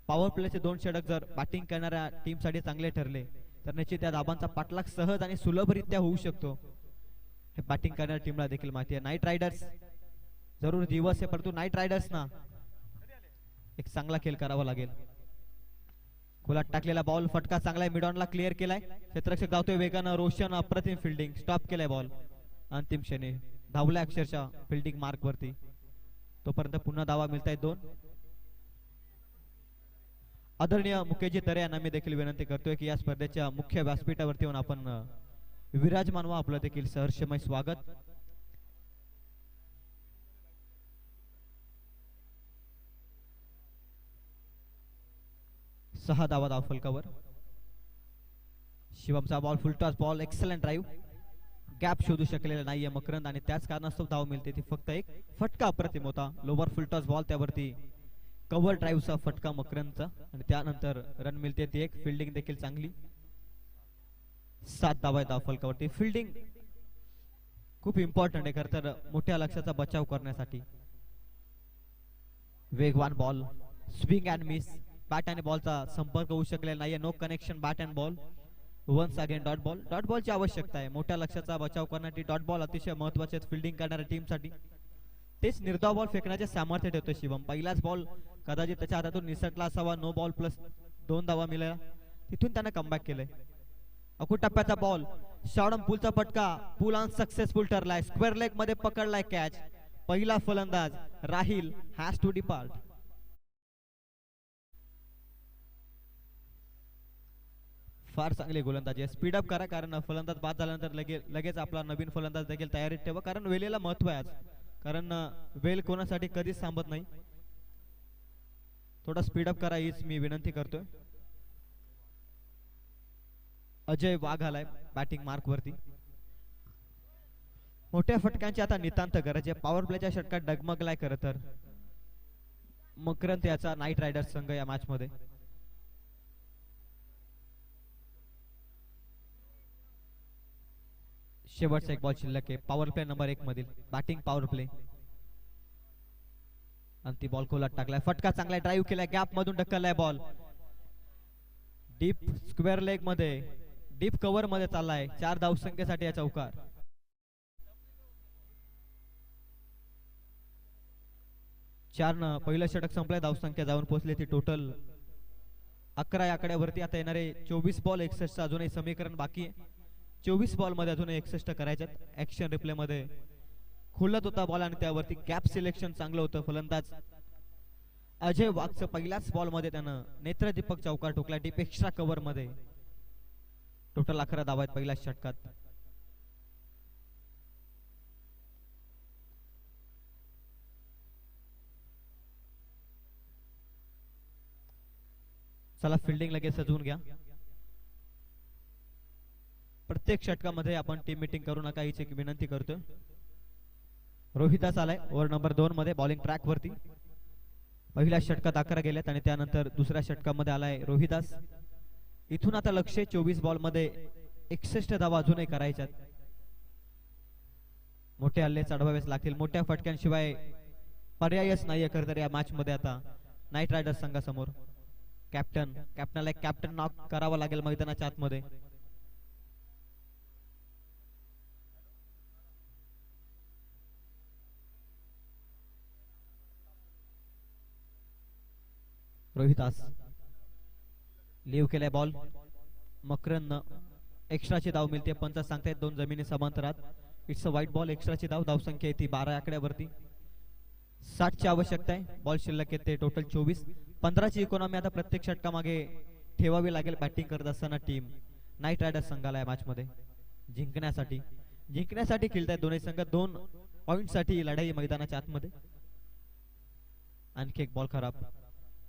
पॉवर प्लेचे 2 षटक जर बॅटिंग करणाऱ्या टीम साठी चांगले ठरले तर निश्चित त्या धाबांचा पाठलाग सहज आणि सुलभरित्या होऊ शकतो. हे बॅटिंग करणाऱ्या टीमला देखील माहिती आहे. नाईट रायडर्स जरूर दिवस आहे, परंतु नाईट रायडर्स ना एक चांगला खेळ करावा लागेल. खोलात टाकलेला बॉल. फटका चांगला आहे. मिडॉनला क्लिअर केलाय. क्षेत्ररक्षक धावतोय वेगानं. रोशन अप्रतिम फिल्डिंग. स्टॉप केलाय बॉल. अंतिम क्षणी धावलाय अक्षरशः फिल्डिंग मार्क वरती. तोपर्यंत पुन्हा धावा मिळतायत 2. आदरणीय मुकेशजी तरे यांना मी देखील विनंती करतोय की या स्पर्धेच्या मुख्य व्यासपीठावरती येऊन आपण विराजमान व्हा. आपलं देखील सहर्षमय स्वागत. सहा धावा धावफलकावर. शिवमचा ball. Full toss ball. Excellent drive. Gap शोधू शकलेला नाहीये मकरंद आणि त्याच कारणास्तव धाव मिळते ती फक्त 1. फटका अप्रतिम होता. लोवर फुल टॉस बॉल. त्यावरती कव्हर ड्राईव्हचा फटका मकरंदचा आणि त्यानंतर रन मिळते ती 1. फिल्डिंग देखील चांगली. 7 धावा धावफलकावरती. फिल्डिंग खूप इम्पॉर्टंट आहे खरं तर मोठ्या लक्ष्याचा बचाव करण्यासाठी. वेगवान ball. Swing and miss. Bat आणि बॉलचा संपर्क होऊ शकलेला नाहीये. No connection bat and ball. Once again dot ball. Dot बॉलची आवश्यकता आहे मोठ्या लक्ष्याचा बचाव करण्यासाठी. डॉट बॉल अतिशय महत्वाचे आहेत फिल्डिंग करणाऱ्या टीमसाठी. तेच निर्धाव बॉल फेकण्याचे सामर्थ्य ठेवतो शिवम. पहिलाच बॉल कदाचित त्याच्या हातातून निसटला असावा. नो बॉल प्लस 2 धावा मिळाल्या. तिथून त्याने कमबॅक केलंय. अकू टप्प्याचा बॉल. शॉर्ट पूलचा फटका. पूल अनसक्सेसफुल ठरलाय. स्क्वेअर लेग मध्ये पकडलाय कॅच. पहिला फलंदाज राहिल हॅज टू डिपार्ट. फार चांगली गोलंदाजी आहे. स्पीड अप करा कारण फलंदाज बाद झाल्यानंतर लगेच आपला नवीन फलंदाज देखील तयारीत ठेवा, कारण वेळेला महत्व आहे आज. कारण वेळ कोणासाठी कधीच थांबत नाही. थोडा स्पीड अप करा हीच मी विनंती करतोय. अजय वाघ आलाय बॅटिंग मार्क वरती. मोठ्या फटक्यांची आता नितांत गरज आहे. पॉवर प्लेच्या षटकात डगमगलाय खरं तर मकरंद याचा नाईट रायडर्स संघ या मॅच मध्ये. शेवटचा एक बॉल शिल्लक आहे पॉवर प्ले नंबर 1 मधील. Batting power play. आणि ती बॉल खोलात टाकलाय. फटका चांगला ड्राईव्ह केलाय. गॅप मधून ढकललाय बॉल. डीप स्क्वेअर लेग मध्ये डीप कव्हर मध्ये चाललाय. 4 धावसंख्येसाठी या चौकार. पहिलं षटक संपलंय. धावसंख्या जाऊन पोहोचली ती टोटल 11 या आकड्यावरती. आता येणारे 24 बॉल 61 अजूनही समीकरण बाकी आहे. 24 बॉल मध्ये अजून 61 करायचे. ऍक्शन रिप्ले मध्ये खुलत होता बॉल आणि त्यावरती गॅप सिलेक्शन चांगलं होतं. फलंदाज अजय वाघचं पहिल्याच बॉल मध्ये त्यानं नेत्रदीपक चौकार ठोकला डीप एक्स्ट्रा कव्हर मध्ये. टोटल 11 धावा आहेत पहिल्या षटकात. चला फिल्डिंग लगेच सजवून घ्या. प्रत्येक षटकामध्ये आपण टीम मीटिंग करू नका हीच एक विनंती करतोय. रोहिदास आलाय ओव्हर नंबर 2 मध्ये बॉलिंग ट्रॅक वरती. पहिल्या षटकात 11 गेलेत आणि त्यानंतर दुसऱ्या षटकामध्ये आलाय रोहिदास. इथून आता लक्ष 24 बॉल मध्ये 61 धावा अजूनही करायच्यात. मोठे हल्ले चढवावेच लागतील. मोठ्या फटक्यांशिवाय पर्यायच नाहीये खरं तर या मॅच मध्ये आता नाईट रायडर्स संघासमोर. कॅप्टनला एक कॅप्टन नॉक करावा लागेल मैदानाच्या आतमध्ये. रोहिदास लीव केलाय बॉल. मकरन एक्स्ट्राची धाव मिळते. पंच सांगतायत 2 जमिनी समांतरात. It's a white ball. एक्स्ट्राची धाव. धावसंख्या येते 12 आकड्यावरती. 60 ची आवश्यकता आहे. बॉल शिल्लक येते टोटल 24. 15 ची इकॉनॉमी आता प्रत्येक षटकामागे ठेवावी लागेल बॅटिंग करत असताना टीम नाईट रायडर्स संघाला या मॅच मध्ये जिंकण्यासाठी खेळतायत दोन्ही संघ. 2 पॉइंट साठी लढाई मैदानाच्या आतमध्ये. आणखी एक बॉल खराब.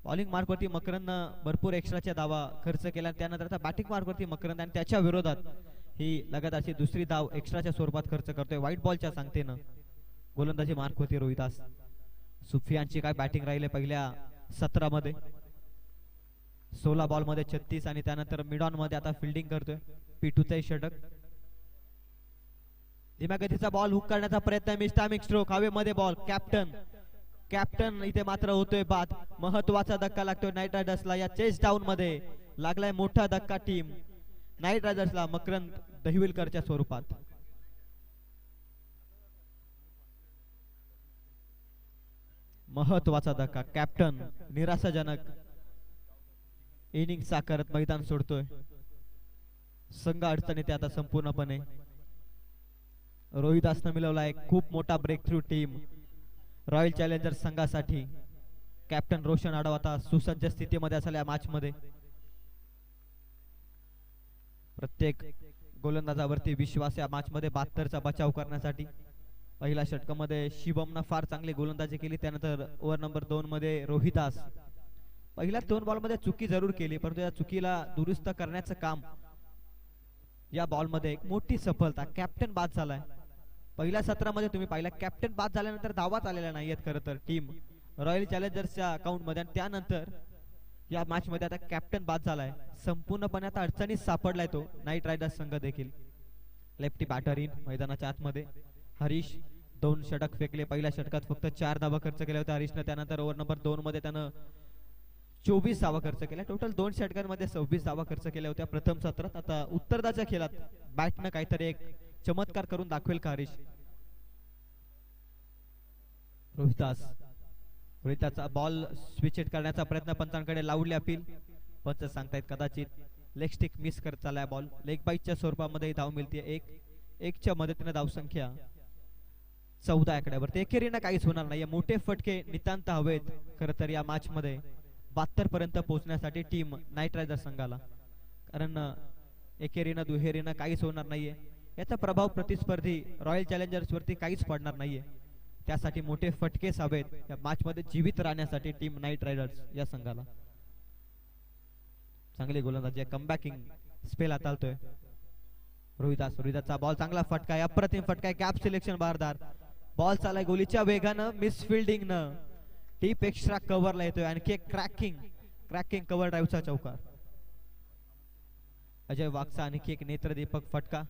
बॉलिंग मार्कवरती मकरंद भरपूर एक्स्ट्राच्या धावा खर्च केला. त्यानंतर आता बॅटिंग मार्कवरती मकरंद आणि त्याच्या विरोधात ही लगातारची दुसरी धाव एक्स्ट्राच्या स्वरूपात खर्च करतोय. व्हाईट बॉलच्या सांगतेनं गोलंदाजी मार्कवरती रोहिदास. सुफियानची काय बॅटिंग राहिले पहिल्या 17 मध्ये. 16 बॉल मध्ये 36 आणि त्यानंतर मिड ऑन मध्ये आता फिल्डिंग करतोय. पिटूचाही षटक. धीम्या गतीचा बॉल हुक करण्याचा प्रयत्न. मिस्टामिक स्ट्रोक हवेमध्ये बॉल. कॅप्टन इथे मात्र होतोय बाद. महत्वाचा धक्का लागतोय नाईट रायडर्सला. या चेस डाऊन मध्ये लागलाय मोठा धक्का टीम नाईट रायडर्सला मकरंद दहिविलकरच्या स्वरूपात. महत्वाचा धक्का. कॅप्टन निराशाजनक इनिंग साकारत मैदान सोडतोय. संघ अडचणीत आता संपूर्णपणे. रोहिदासनं मिळवलाय खूप मोठा break through team royal challengers संघासाठी. कॅप्टन रोशन आडव आता सुसज्ज स्थितीमध्ये असेल या मॅच मध्ये. प्रत्येक गोलंदाजावरती विश्वास या मॅच मध्ये 72चा बचाव करण्यासाठी. पहिल्या षटकामध्ये शिवमनं फार चांगली गोलंदाजी केली. त्यानंतर ओव्हर नंबर 2 मध्ये रोहिदास. पहिल्या 2 बॉल मध्ये चुकी जरूर केली परंतु या चुकीला दुरुस्त करण्याचं काम या बॉल मध्ये एक मोठी सफलता. कॅप्टन बाद झालाय. पहिल्या सत्रामध्ये तुम्ही पाहिला कॅप्टन बाद झाल्यानंतर धावाच आलेल्या नाहीयेत खरं तर टीम रॉयल चॅलेंजर्सच्या अकाउंट मध्ये. आणि त्यानंतर या मॅच मध्ये आता कॅप्टन बाद झालाय. संपूर्णपणे आता अडचणीत सापडलाय तो नाईट रायडर्स संघ देखील. लेफ्टी बॅटर इन मैदानाच्या आतमध्ये. हरीश 2 षटक फेकले. पहिल्या षटकात फक्त 4 धावा खर्च केल्या होत्या हरीशनं. त्यानंतर ओव्हर नंबर 2 मध्ये त्यानं 24 धावा खर्च केल्या. टोटल 2 षटकांमध्ये 26 धावा खर्च केल्या होत्या प्रथम सत्रात. आता उत्तरदाच्या खेळात बॅटनं काहीतरी एक चमत्कार करून दाखवेल का हरीश. रोहिदासचा बॉल स्विच हिट करण्याचा प्रयत्न. पंचांकडे लावली अपील. पंच सांगतायत कदाचित लेग स्टिक मिस करत चाललाय बॉल. लेग बाईटच्या स्वरूपामध्ये धाव मिळते. 1च्या मदतीने धावसंख्या 14 आकड्यावरती. एकेरीनं काहीच होणार नाहीये. मोठे फटके नितांत हवेत खरं तर या मॅच मध्ये 72 पर्यंत पोहोचण्यासाठी टीम नाईट रायडर्स संघाला. कारण एकेरीनं दुहेरीनं काहीच होणार नाहीये. याचा प्रभाव प्रतिस्पर्धी रॉयल चॅलेंजर्स वरती काहीच पडणार नाहीये. त्यासाठी मोठे फटकेच हवेत या मॅच मध्ये जीवित राहण्यासाठी टीम नाईट रायडर्स या संघाला. चांगली गोलंदाजी. कमबॅकिंग स्पेल हाताळतोय रोहिदासचा बॉल. चांगला फटका आहे. अप्रतिम फटका आहे. Gap selection बारदार. बॉल चालाय गोलीच्या वेगानं. मिस फिल्डिंगनं डीप एक्स्ट्रा कव्हरला येतोय. आणखी एक क्रॅकिंग कव्हर ड्राईव्हचा चौकार. अजय वाघचा आणखी एक नेत्रदीपक फटका.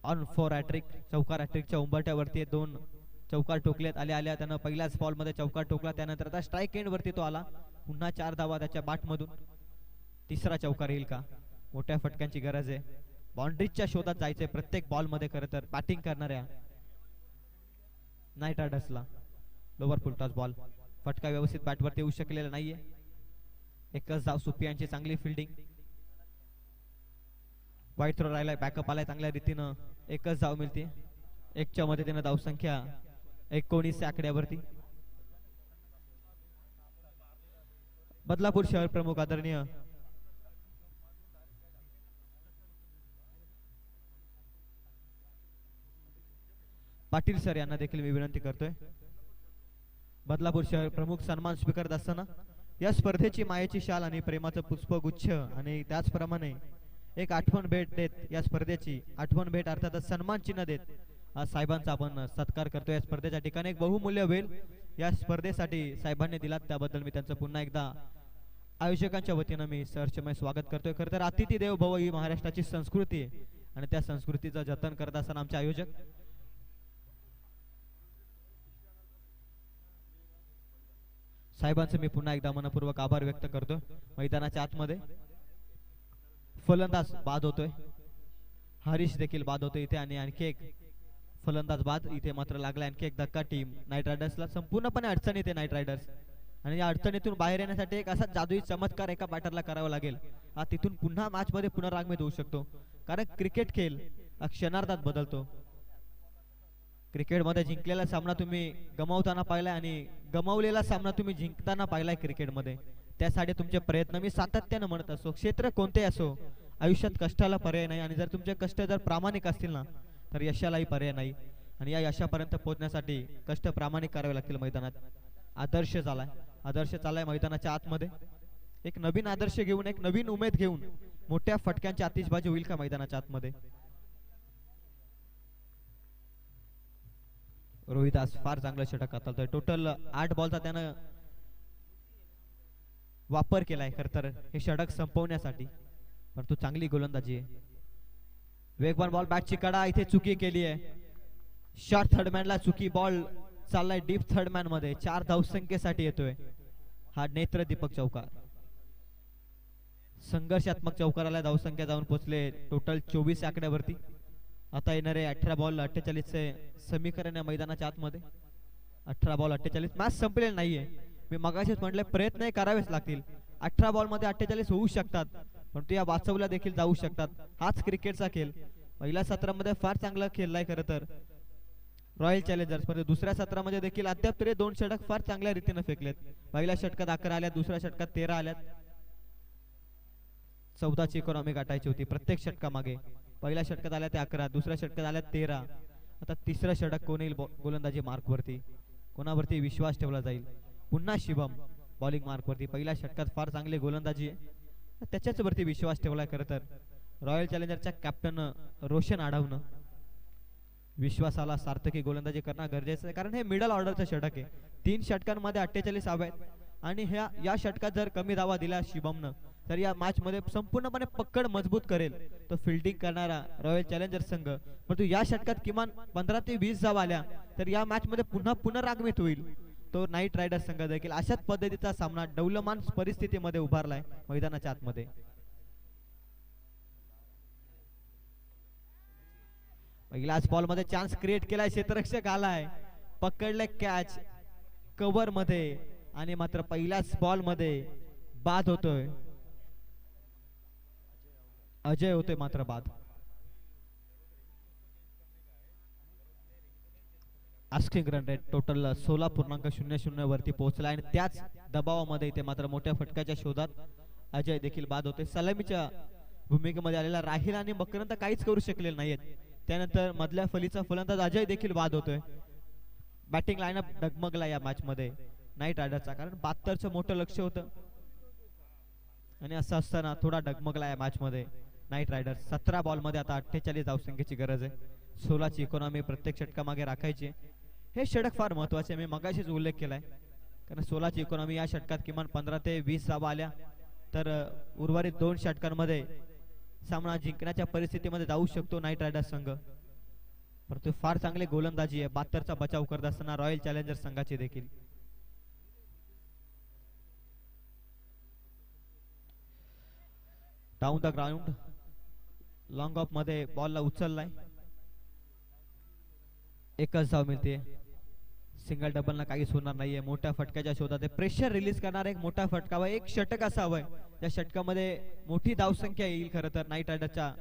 On four hattrick. चौकार हॅट्रिकच्या उंबरट्यावरती 2 चौकार ठोकलेत. आल्या त्यानं पहिल्याच बॉल मध्ये चौकार ठोकला. त्यानंतर आता स्ट्राईक एंड वरती तो आला. पुन्हा 4 धावा त्याच्या बॅट मधून. तिसरा चौकार येईल का. मोठ्या फटक्यांची गरज आहे. बाउंड्रीच्या शोधात जायचंय प्रत्येक बॉल मध्ये खरं तर बॅटिंग करणाऱ्या नाईट रायडर्सला. Lower full toss ball. फटका व्यवस्थित बॅटवरती येऊ शकलेला नाहीये. एकच धाव. सुफियानची चांगली फिल्डिंग. वाईट थ्रो राहिलाय. बॅकअप आलाय चांगल्या रीतीनं. एकच धाव मिळते. 1च्या मदतीनं धावसंख्या 19 आकड्यावरती. बदलापूर शहर प्रमुख आदरणीय पाटील सर यांना देखील मी विनंती करतोय. बदलापूर शहर प्रमुख सन्मान स्वीकारत असताना या स्पर्धेची मायेची शाल आणि प्रेमाचं पुष्पगुच्छ आणि त्याचप्रमाणे एक आठवण भेट देत या स्पर्धेची आठवण भेट अर्थातच सन्मान चिन्ह देत आज साहेबांचा आपण सत्कार करतो. या स्पर्धेच्या ठिकाणी एक बहुमूल्य वेळ या स्पर्धेसाठी साहेबांनी दिलात त्याबद्दल मी त्यांचं पुन्हा एकदा आयोजकांच्या वतीनं मी सहर्षमय स्वागत करतोय. खरं तर अतिथी देव भव ही महाराष्ट्राची संस्कृती आहे आणि त्या संस्कृतीचं जतन करत असताना आमचे आयोजक साहेबांचे मी पुन्हा एकदा मनपूर्वक आभार व्यक्त करतो. मैदानाच्या आतमध्ये फलंदाज बाद होतोय, हरीश देखील बाद होतोय इथे आणि आणखी एक फलंदाज बाद इथे मात्र लागला. आणखी एक धक्का टीम नाईट रायडर्सला संपूर्णपणे अडचण येते नाईट रायडर्स आणि या अडचणीतून बाहेर येण्यासाठी एक असा जादुई चमत्कार एका बॅटरला करावा लागेल. हा तिथून पुन्हा मॅच मध्ये पुनरागमित होऊ शकतो कारण क्रिकेट खेळ क्षणार्धात बदलतो. क्रिकेटमध्ये जिंकलेला सामना तुम्ही गमावताना पाहिलाय आणि गमावलेला सामना तुम्ही जिंकताना पाहिलाय. क्रिकेटमध्ये त्यासाठी तुमचे प्रयत्न मी सातत्याने म्हणत असो, क्षेत्र कोणते असो, आयुष्यात कष्टाला पर्याय नाही आणि जर तुमचे कष्ट जर प्रामाणिक असतील ना तर यशालाही पर्याय नाही आणि या यशापर्यंत पोहोचण्यासाठी कष्ट प्रामाणिक करावे लागतील. मैदानात आदर्श चालाय मैदानाच्या आतमध्ये एक नवीन आदर्श घेऊन एक नवीन उमेद घेऊन मोठ्या फटक्यांची आतिषबाजी होईल का मैदानाच्या आतमध्ये. रोहित आज फार चांगलं षटक हाताळतोय. टोटल 8 बॉलचा त्यानं वापर केलाय खर तर हे षटक संपवण्यासाठी, परंतु चांगली गोलंदाजी आहे. वेगवान बॉल बॅटची कडा इथे चुकी केली आहे. शॉर्ट थर्डमॅनला चुकी बॉल चाललाय डीप थर्डमॅन मध्ये 4 धावसंख्येसाठी येतोय. हा नेत्र दीपक चौकार संघर्षात्मक चौकाराला धावसंख्या जाऊन पोहोचले टोटल 24 आकड्यावरती. आता येणारे 18 बॉल 48 चे समीकरण या मैदानाच्या आतमध्ये 18 बॉल 48 मॅच संपलेली नाहीये. मी मगाशीच म्हटले प्रयत्न करावेच लागतील. 18 बॉल मध्ये 48 होऊ शकतात परंतु या वाचवल्या देखील जाऊ शकतात. हाच क्रिकेटचा खेळ. पहिल्या सत्रामध्ये फार चांगला खेळलाय खरं तर रॉयल चॅलेंजर्स, परंतु दुसऱ्या सत्रामध्ये देखील अद्याप तरी 2 षटक फार चांगल्या रीतीने फेकलेत. पहिल्या षटकात 11 आल्यात, दुसऱ्या षटकात 13 आल्यात. 14ची इकॉनॉमी गाठायची होती प्रत्येक षटकामागे. पहिल्या षटकात आल्या ते 11, दुसऱ्या षटकात आल्या 13. आता तिसरं षटक कोण येईल गोलंदाजी मार्कवरती, कोणावरती विश्वास ठेवला जाईल. पुन्हा शिवम बॉलिंग मार्कवरती. पहिल्या षटकात फार चांगली गोलंदाजी आहे त्याच्याच वरती विश्वास ठेवलाय खरं तर रॉयल चॅलेंजरच्या कॅप्टन रोशन आढावनं. विश्वासाला सार्थकी गोलंदाजी करणं गरजेचं आहे कारण हे मिडल ऑर्डरचं षटक आहे. 3 षटकांमध्ये 48 धावा आहेत आणि या षटकात जर कमी धावा दिल्या शिवमनं तर या मॅच मध्ये संपूर्णपणे पकड मजबूत करेल तो फिल्डिंग करणारा रॉयल चॅलेंजर्स संघ. परंतु या षटकात किमान 15 ते 20 धावा आल्या तर या मॅच मध्ये पुन्हा पुनरागमित होईल तो नाईट रायडर्स संघ देखील अशाच पद्धतीचा सामना डौलमान परिस्थितीमध्ये उभारलाय मैदानाच्या आतमध्ये. पहिल्याच बॉल मध्ये चान्स क्रिएट केलाय, क्षेत्ररक्षक आलाय, पकडले कॅच कव्हर मध्ये आणि मात्र पहिल्याच बॉल मध्ये बाद होतोय. अजय होतोय मात्र बाद. आस्किंग रन रेट टोटल 16.00 वरती पोहोचला आणि त्याच दबावामध्ये इथे मात्र मोठ्या फटक्याच्या शोधात अजय देखील बाद होते. सलामीच्या भूमिकेमध्ये आलेला राहिल आणि मकरंद काहीच करू शकलेले नाहीत. त्यानंतर मधल्या फलीचा फलंदाज अजय देखील बाद होतोय. बॅटिंग लाईनअप डगमगला या मॅच मध्ये नाईट रायडर्सचा कारण 72चं मोठं लक्ष होतं आणि असं असताना थोडा डगमगला या मॅच मध्ये नाईट रायडर्स. 17 बॉल मध्ये आता 48 धावसंख्येची गरज आहे. 16ची इकॉनॉमी प्रत्येक षटकामागे राखायची. हे षटक फार महत्वाचे मी मगाशीच उल्लेख केलाय कारण 16ची इकॉनॉमी या षटकात किमान 15 ते 20 धावा आल्या तर उर्वरित 2 षटकांमध्ये सामना जिंकण्याच्या परिस्थितीमध्ये जाऊ शकतो नाईट रायडर्स संघ. परंतु फार चांगली गोलंदाजी आहे 72चा बचाव करत असताना रॉयल चॅलेंजर्स संघाची देखील. Down the ground long of मध्ये बॉलला उचललाय. एकच धाव मिळते. सिंगल डबल ना काहीच होणार नाहीये. मोठ्या फटक्याच्या शोधात प्रेशर रिलीज करणारा एक मोठा फटका व एक षटक असावं त्या षटकामध्ये मोठी धावसंख्या येईल खरं तर नाईट रायडर्सच्या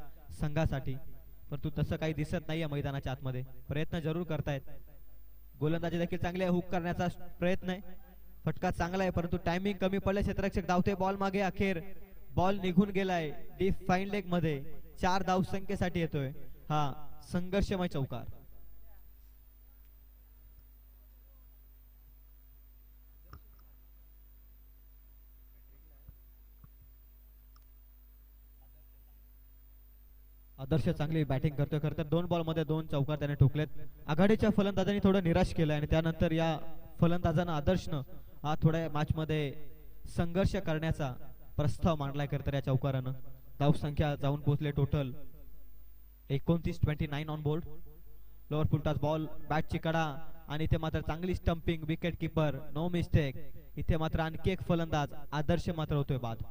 संघासाठी. परंतु तसं काही दिसत नाहीये मैदानाच्या आतमध्ये. प्रयत्न जरूर करतायत. गोलंदाजी देखील चांगले हुक करण्याचा प्रयत्न आहे. फटका चांगला आहे परंतु टायमिंग कमी पडले. क्षेत्ररक्षक धावते बॉल मागे. अखेर बॉल निघून गेलाय डीप फाईन लेग मध्ये. 4 धावसंख्येसाठी येतोय हा संघर्षमय चौकार. आदर्श चांगली बॅटिंग करतोय. खरं तर 2 बॉल मध्ये 2 चौकार त्याने ठोकलेत. आघाडीच्या फलंदाजांनी थोडं निराश केलं आणि त्यानंतर या फलंदाजांना आदर्शनं हा थोड्या मॅच मध्ये संघर्ष करण्याचा प्रस्ताव मांडलाय. खरं तर या चौकारानं धावसंख्या जाऊन पोहोचले total 29-29 on board. Lower full toss ball बॅटची कडा आणि इथे मात्र चांगली stumping. Wicket keeper no mistake. इथे मात्र आणखी एक फलंदाज आदर्श मात्र होतोय बाद.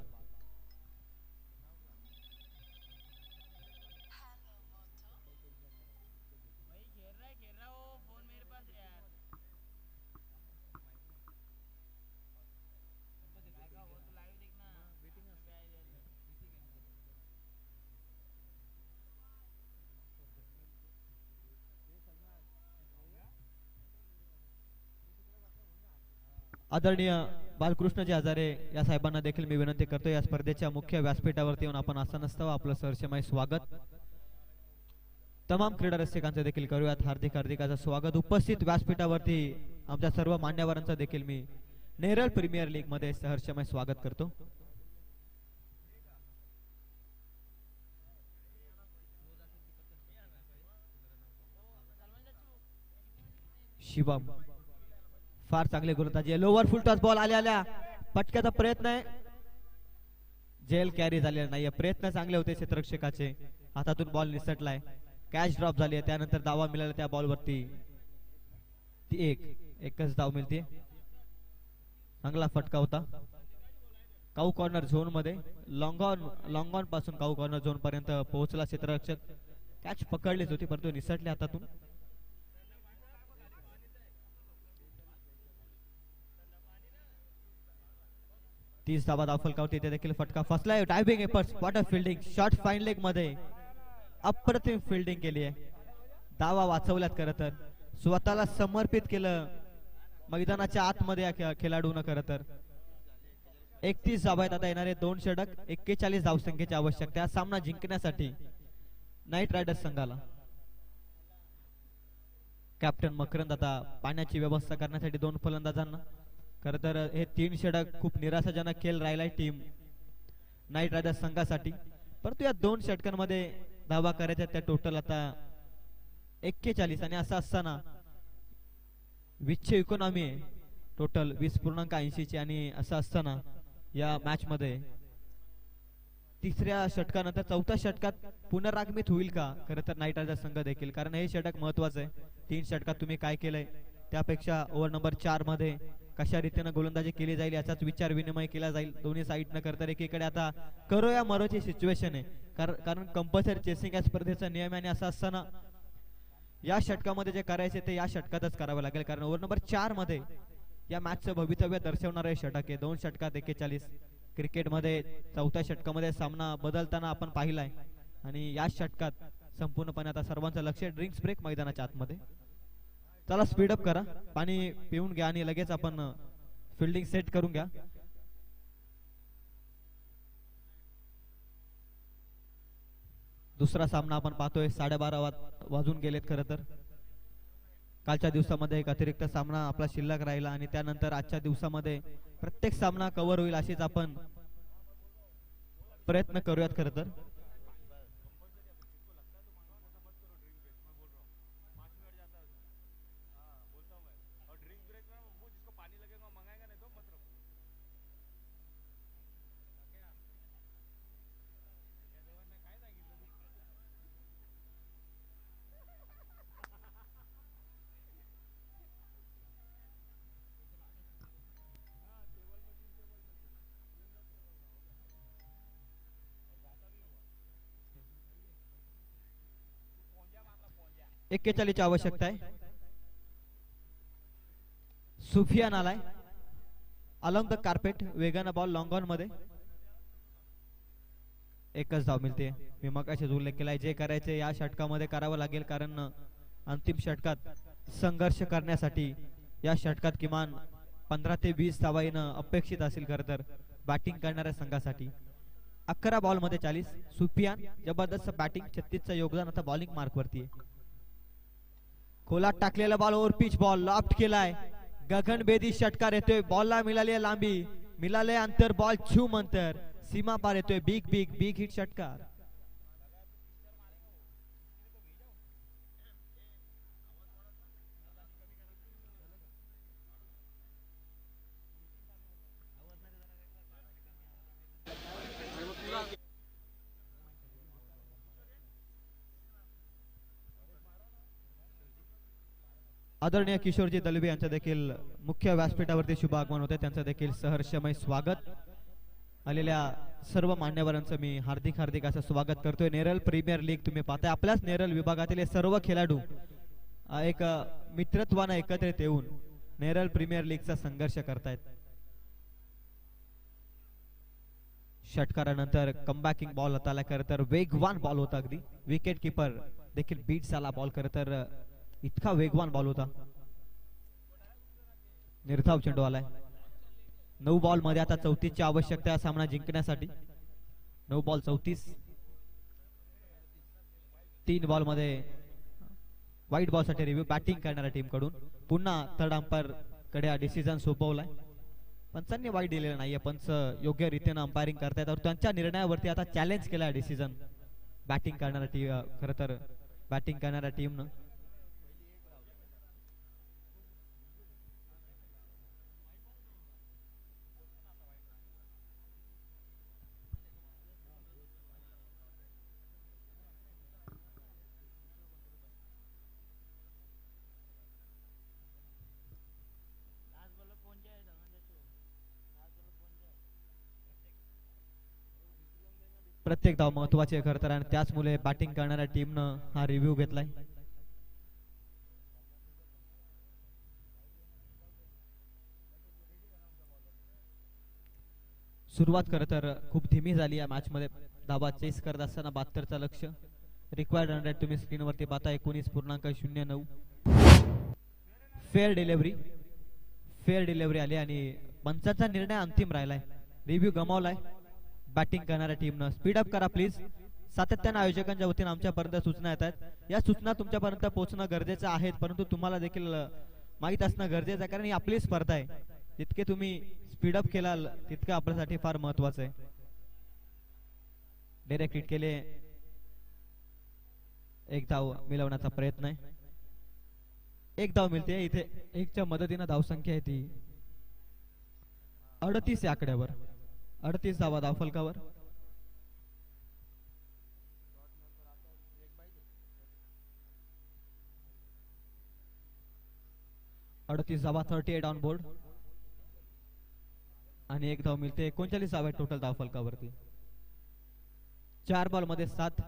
आदरणीय बालकृष्णजी हजारे या साहेबांना देखील मी विनंती करतो या स्पर्धेच्या मुख्य व्यासपीठावरती येऊन आपण आसन असताना आपलं सहर्षमय स्वागत. तमाम क्रीडा रसिकांचं देखील करूयात हार्दिक हार्दिकाचं स्वागत. उपस्थित व्यासपीठावरती आमच्या सर्व मान्यवरांचं देखील मी नेरळ प्रीमियर लीग मध्ये सहर्षमय स्वागत करतो. शिवम फार चांगले गोलंदाजी. लोअर फुल टॉस बॉल आल्या पटक्याचा प्रयत्न आहे. जेल कॅरी झालेला नाहीये. प्रयत्न चांगले होते क्षेत्ररक्षकाचे. हातातून बॉल निसटलाय. कॅच ड्रॉप झाली आहे. त्यानंतर धावा मिळाला त्या बॉल वरती. ती एकच धाव मिळते. चांगला फटका होता. काऊ कॉर्नर झोन मध्ये लॉंग ऑन पासून काऊ कॉर्नर झोन पर्यंत पोहोचला क्षेत्ररक्षक. कॅच पकडलीच होती परंतु निसटली हातातून. तीस धावा धावफलकावरती. ते देखील फटका फसलाय. Diving efforts what a fielding short fine leg मध्ये अप्रतिम फिल्डिंग केली आहे. धावा वाचवल्यात. खरं तर स्वतःला समर्पित केलं मैदानाच्या आतमध्ये या खेळाडून. खरं तर 31 धावा आहेत आता. येणारे 2 षटक 41 धावसंख्येची आवश्यकता सामना जिंकण्यासाठी नाईट रायडर्स संघाला. कॅप्टन मकरंद आता पाण्याची व्यवस्था करण्यासाठी 2 फलंदाजांना. खर तर हे 3 षटक खूप निराशाजनक खेळ राहिलाय टीम नाईट रायडर्स संघासाठी. परंतु या 2 षटकांमध्ये धावा करायच्या त्या टोटल आता 41 आणि असं असताना 20ची इकॉनॉमी आहे टोटल 20.80 ची. आणि असं असताना या मॅच मध्ये 3ऱ्या षटकानंतर 4थ्या षटकात पुनरागमित होईल का खरं तर नाईट रायडर्स संघ देखील. कारण हे षटक महत्वाचं आहे. 3 षटकात तुम्ही काय केलंय त्यापेक्षा ओव्हर नंबर 4 मध्ये कशा रीतीने गोलंदाजी केली जाईल याचाच विचार विनिमय केला जाईल दोन्ही साईडनं. करता एकीकडे आता करो या मरोची सिच्युएशन आहे. कारण कंपल्सरी चेसिंग या स्पर्धेचा नियम आहे. आणि असं असताना या षटकामध्ये जे करायचे ते या षटकातच करावं लागेल. कारण ओव्हर नंबर 4 मध्ये या मॅचचं भवितव्य दर्शवणारे षटक आहे. 2 षटकात 41. क्रिकेटमध्ये 4थ्या षटकामध्ये सामना बदलताना आपण पाहिलाय. आणि या षटकात संपूर्णपणे आता सर्वांचं लक्ष ड्रिंक्स ब्रेक मैदानाच्या आतमध्ये. चला स्पीडअप करा. पाणी पिऊन घ्या आणि लगेच आपण फिल्डिंग सेट करून घ्या. दुसरा सामना आपण पाहतोय. 12:30 वाजून गेलेत. खरं तर कालच्या दिवसामध्ये एक अतिरिक्त सामना आपला शिल्लक राहिला आणि त्यानंतर आजच्या दिवसामध्ये प्रत्येक सामना कव्हर होईल अशीच आपण प्रयत्न करूयात. खरं तर ची आवश्यकता आहे. सुफियान आलाय अलॉंग द कार्पेट. वेगानं बॉल लॉंग ऑन मध्ये. एकच धाव मिळते. मी मगाशीच उल्लेख केलाय जे करायचे या षटकामध्ये करावं लागेल. कारण अंतिम षटकात संघर्ष करण्यासाठी या षटकात किमान 15 ते 20 धावा येणं अपेक्षित असेल. खरं तर बॅटिंग करणाऱ्या संघासाठी 11 बॉल मध्ये 40. सुफियान जबरदस्त बॅटिंग. 36चं योगदान आता बॉलिंग मार्क वरती आहे. खोलात टाकलेला ball over pitch ball loft केलाय. गगनभेदी षटकार येतोय. बॉलला मिळाली लांबी मिळाले अंतर. बॉल छूम अंतर सीमा पार येतोय. बिग हिट षटकार. आदरणीय किशोरजी दलवी यांचं देखील मुख्य व्यासपीठावरती शुभ आगमन होते, त्यांचं देखील सहर्षमय स्वागत. आलेल्या सर्व मान्यवरांचं मी हार्दिक हार्दिक असं स्वागत करतोय. नेरळ प्रीमियर लीग तुम्ही पाहताय, आपल्याच नेरळ विभागातील हे सर्व खेळाडू एक मित्रत्वानं एकत्रित येऊन नेरळ प्रीमियर लीगचा संघर्ष करतायत. षटकारानंतर कमबॅकिंग बॉल हाताला, खरं तर वेगवान बॉल होता, अगदी विकेट किपर देखील बीट झाला बॉल, खरं तर इतका वेगवान बॉल होता. निर्धाव चेंडू आलाय. 9 बॉल मध्ये आता 34 ची आवश्यकता सामना जिंकण्यासाठी. 9 बॉल 34. 3 बॉल मध्ये व्हाईट बॉल साठी रिव्ह्यू बॅटिंग करणाऱ्या टीम कडून. पुन्हा थर्ड अंपायर कडे हा डिसिजन सोपवलाय. पंचांनी वाईट दिलेला नाहीये, पंच योग्य रीतीने अंपायरिंग करतायत और त्यांच्या निर्णयावरती आता चॅलेंज केला डिसिजन बॅटिंग करणाऱ्या टीम, खरं तर बॅटिंग करणाऱ्या टीमनं. प्रत्येक धाव महत्वाची आहे खरं तर, आणि त्याचमुळे बॅटिंग करणाऱ्या टीमनं हा रिव्ह्यू घेतलाय. सुरुवात खरं तर खूप धीमी झाली या मॅच मध्ये. धावा चेस करत असताना 72चा लक्ष. रिक्वायर्ड रन रेट तुम्ही स्क्रीनवरती पाहता 19.09. फेअर डिलिव्हरी आली आणि पंचाचा निर्णय अंतिम राहिलाय. रिव्ह्यू गमावलाय बॅटिंग करणाऱ्या टीमनं. स्पीड अप करा प्लीज. सातत्यानं आयोजकांच्या वतीने आमच्यापर्यंत सूचना येत आहेत. या सूचना तुमच्यापर्यंत पोहोचणं गरजेचं आहे, परंतु तुम्हाला देखील माहीत असणं गरजेचं आहे, कारण ही आपली स्पर्धा आहे. जितके तुम्ही स्पीड अप केलाल तितकं आपल्यासाठी फार महत्वाचं आहे. डायरेक्ट हिट केले. एक धाव मिळवण्याचा प्रयत्न आहे. एक धाव मिळते. इथे एकच्या मदतीनं धावसंख्या आहे ती 38 या आकड्यावर. 38 धावा धाव फलकावर. धावा 38 ऑन बोर्ड आणि एक धाव मिळते. 39 धावा टोटल धाव फलकावरती. 4 बॉल मध्ये 7.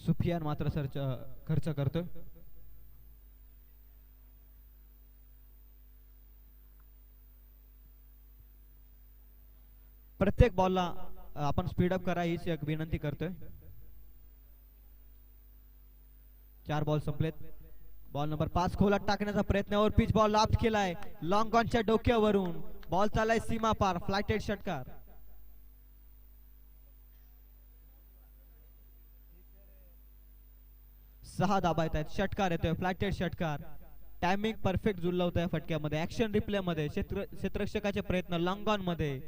सुफियान मात्र खर्च करतोय. प्रत्येक बॉलला आपण स्पीड अप करा हीच एक विनंती करतोय. 4 बॉल संपलेत. बॉल नंबर 5 खोलात टाकण्याचा प्रयत्न और पिच बॉल लाफ्ट केलाय लॉंग ऑनच्या डोक्यावरून. बॉल चालाय सीमा पार. फ्लायटेड षटकार. सहा धाबा येत आहेत. षटकार येतोय. फ्लायटेड षटकार. टायमिंग परफेक्ट जुळलं होतं या फटक्यामध्ये. ऍक्शन रिप्ले मध्ये क्षेत्ररक्षकाचे प्रयत्न लॉंग ऑन मध्ये.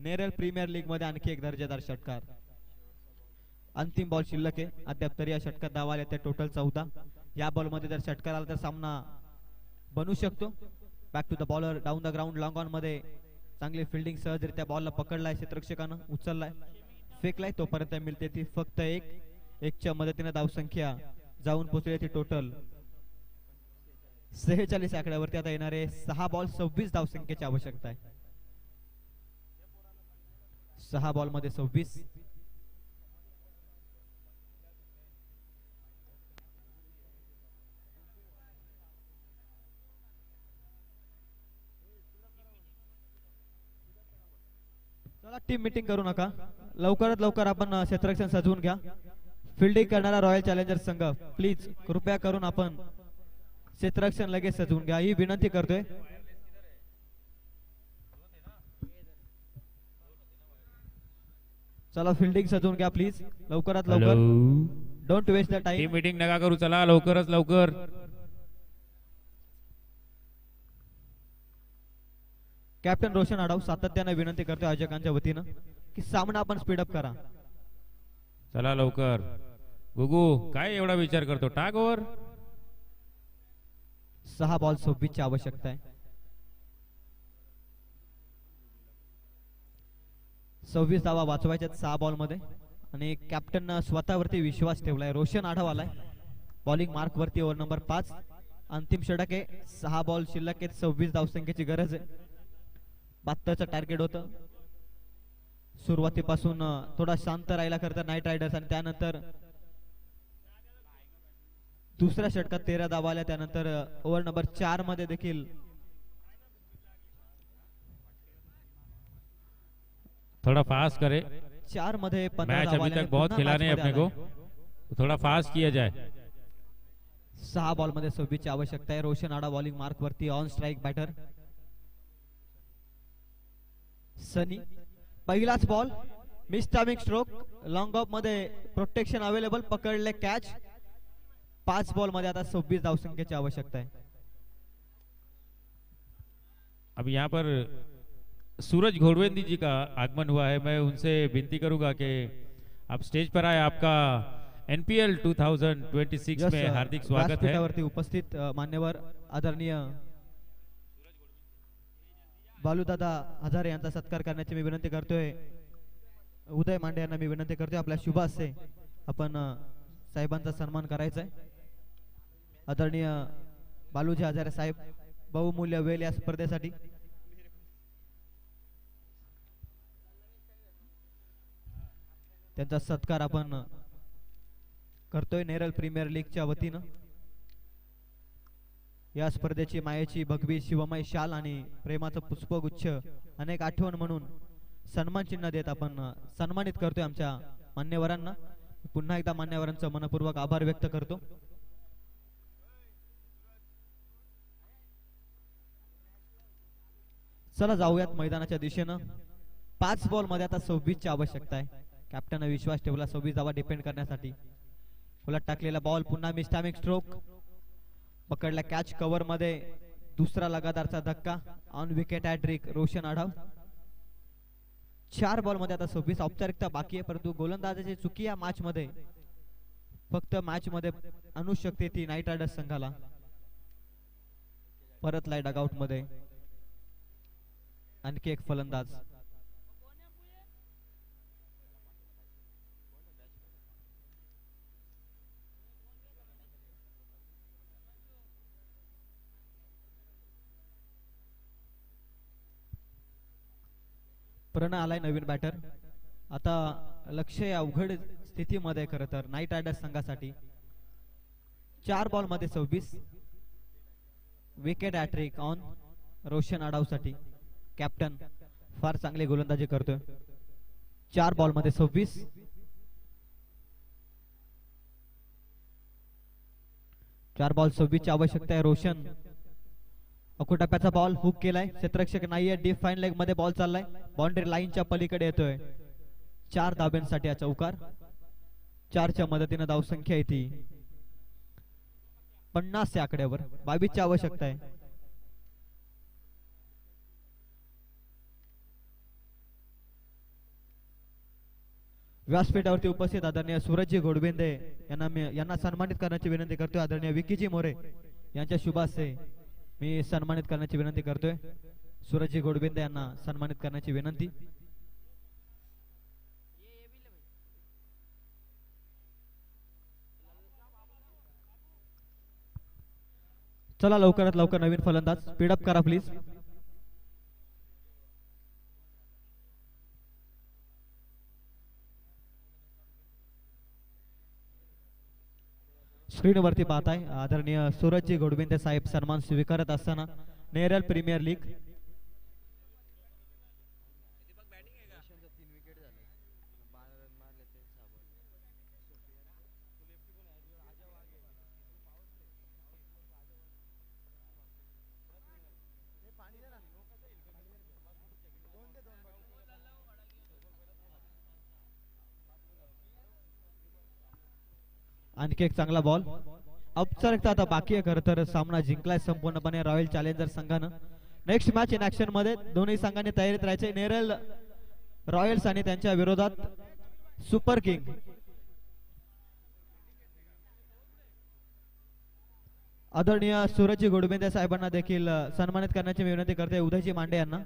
नेरळ प्रीमियर लीग मध्ये आणखी एक दर्जेदार षटकार. अंतिम बॉल शिल्लक आहे अद्याप तरी या षटकात धावा आल्या त्या टोटल 14. या बॉल मध्ये जर षटकार आला तर सामना बनू शकतो. Back to the bowler down the ground long on मध्ये. चांगली फिल्डिंग सहजरित्या बॉलला पकडलाय क्षेत्ररक्षकानं. उचललाय फेकलाय. तोपर्यंत मिळते ती फक्त एकच्या मदतीने धावसंख्या जाऊन पोहोचली ती टोटल 46 आकड्यावरती. आता येणारे 6 बॉल 26 धावसंख्येची आवश्यकता आहे. 6 बॉल मध्ये 26. चला टीम मीटिंग करू नका. लवकरात लवकर आपण क्षेत्ररक्षण सजवून घ्या. फिल्डिंग करणारा रॉयल चॅलेंजर्स संघ प्लीज कृपया करून आपण क्षेत्ररक्षण लगेच सजवून घ्या ही विनंती करतोय. चला फिल्डिंग सजवून घ्या प्लीज लवकरात लवकर. Don't waste the time. Team meeting नका करू. चला लवकरच लवकर. कॅप्टन रोशन आढाव सातत्याने विनंती करतोय आयोजकांच्या वतीनं की सामना आपण स्पीड अप करा. चला लवकर. गुगू काय एवढा विचार करतो. टाक ओव्हर. 6 बॉल 26 ची आवश्यकता आहे. 26 धावा वाचवायच्यात 6 बॉल मध्ये आणि कॅप्टन स्वतःवरती विश्वास ठेवलाय. रोशन आढाव आलाय. बॉलिंग मार्क वरती ओव्हर नंबर 5. अंतिम षटक आहे. 6 बॉल शिल्लक आहेत. 26 धावसंख्येची गरज आहे. 72चं टार्गेट होतं. सुरुवातीपासून थोडा शांत राहिला खरं तर नाईट रायडर्स आणि त्यानंतर दुसऱ्या षटकात 13 धावा आल्या. त्यानंतर ओव्हर नंबर 4 मध्ये देखील थोड़ा फास्ट करे. 4 मध्ये 15 मैच धावा अभी आल्या तक बहुत आणि पुन्हा खिलाने हैं match अपने मध्ये को, आलाय. तो थोड़ा फास्ट किया जाए. 6 बॉल मध्ये 26 ची आवश्यकता आहे. रोशन आडा बॉलिंग मार्क वरती. ऑन स्ट्राइक बॅटर सनी. पहिलाच ball miss timing stroke. Long of मध्ये प्रोटेक्शन अवेलेबल. पकडले कॅच. 5 बॉल मध्ये आता 26 धावसंख्येची आवश्यकता आहे. अब यहाँ पर सूरज घोड़वेंदी जी का आगमन हुआ है. मैं उनसे विनती करूंगा कि आप स्टेज पर आए. आपका एनपीएल 2026 में हार्दिक स्वागत है. व्यासपीठावरती उपस्थित मान्यवर आदरणीय बालूदादा हजारे यांचा सत्कार करण्याची मी विनंती करतोय. उदय मांडे यांना मी विनंती करतोय आपल्या शुभ हस्ते आपण साहेबांचा सन्मान करायचा आहे. आदरणीय बालूजी हजारे साहेब बहुमूल्य वेळ या स्पर्धेसाठी. त्यांचा सत्कार आपण करतोय नेरळ प्रीमियर लीगच्या वतीनं. या स्पर्धेची मायेची भगवी शिवमय शाल आणि प्रेमाचं पुष्पगुच्छ अनेक आठवण म्हणून सन्मान चिन्ह देत आपण सन्मानित करतोय आमच्या मान्यवरांना. पुन्हा एकदा मान्यवरांचं मनपूर्वक आभार व्यक्त करतो. चला जाऊयात मैदानाच्या दिशेनं. 5 बॉल मध्ये आता 26 ची आवश्यकता आहे. कॅप्टन विश्वास ठेवला 26 धावा डिपेंड करण्यासाठी. उलट टाकलेला बॉल पुन्हा मिस टायमिंग स्ट्रोक. पकडला कॅच कव्हर मध्ये. दुसरा लगातारचा धक्का. On wicket hattrick Roshan Adhav. 4 ball मध्ये आता 26. औपचारिकता बाकी आहे परंतु गोलंदाजाची चुकी या मॅच मध्ये फक्त मॅच मध्ये आणू शकते ती नाईट रायडर्स संघाला. परतलाय डगआउट मध्ये आणखी एक फलंदाज. प्रणय आलाय नवीन बॅटर. आता लक्ष अवघड स्थितीमध्ये खरं तर नाईट रायडर्स संघासाठी. 4 बॉल मध्ये 26. Wicket hattrick on Roshan Adhav साठी. कॅप्टन फार चांगली गोलंदाजी करतोय. 4 बॉल मध्ये 26. 4 बॉल 26 ची आवश्यकता आहे. रोशन अकुटाप्याचा बॉल हुक केलाय. क्षेत्ररक्षक नाहीये. डीप फाईन लेग मध्ये बॉल चाललाय. बाउंड्री लाईनच्या पलीकडे येतोय. 4 धाब्यांसाठी हा चौकार. 4 च्या मदतीने धावसंख्या येते 50 या आकड्यावर. 22 ची आवश्यकता आहे. व्यासपीठावरती उपस्थित आदरणीय सूरजजी घोडबेंदे यांना सन्मानित करण्याची विनंती करतोय. आदरणीय विकीजी मोरे यांच्या शुभ हस्ते मी सन्मानित करण्याची विनंती करतोय. सूरजजी घोडबेंदे यांना सन्मानित करण्याची विनंती. चला लवकरात लवकर नवीन फलंदाज स्पीडअप करा प्लीज. स्क्रीनवरती पाहताय आदरणीय सूरजजी घोडबिंदे साहेब सन्मान स्वीकारत असताना नेरळ प्रीमियर लीग आणखी एक चांगला बॉल. औपचारिकता आता बाकी आहे. खरं तर सामना जिंकलाय संपूर्णपणे रॉयल चॅलेंजर संघानं. नेक्स्ट मॅच इन ऍक्शन मध्ये दोन्ही संघांनी तयारीत राहायचे. नेरळ रॉयल्स आणि त्यांच्या विरोधात सुपर किंग. आदरणीय सूरजजी घोडबेंदे साहेबांना देखील सन्मानित करण्याची विनंती करते. उदयजी मांडे यांना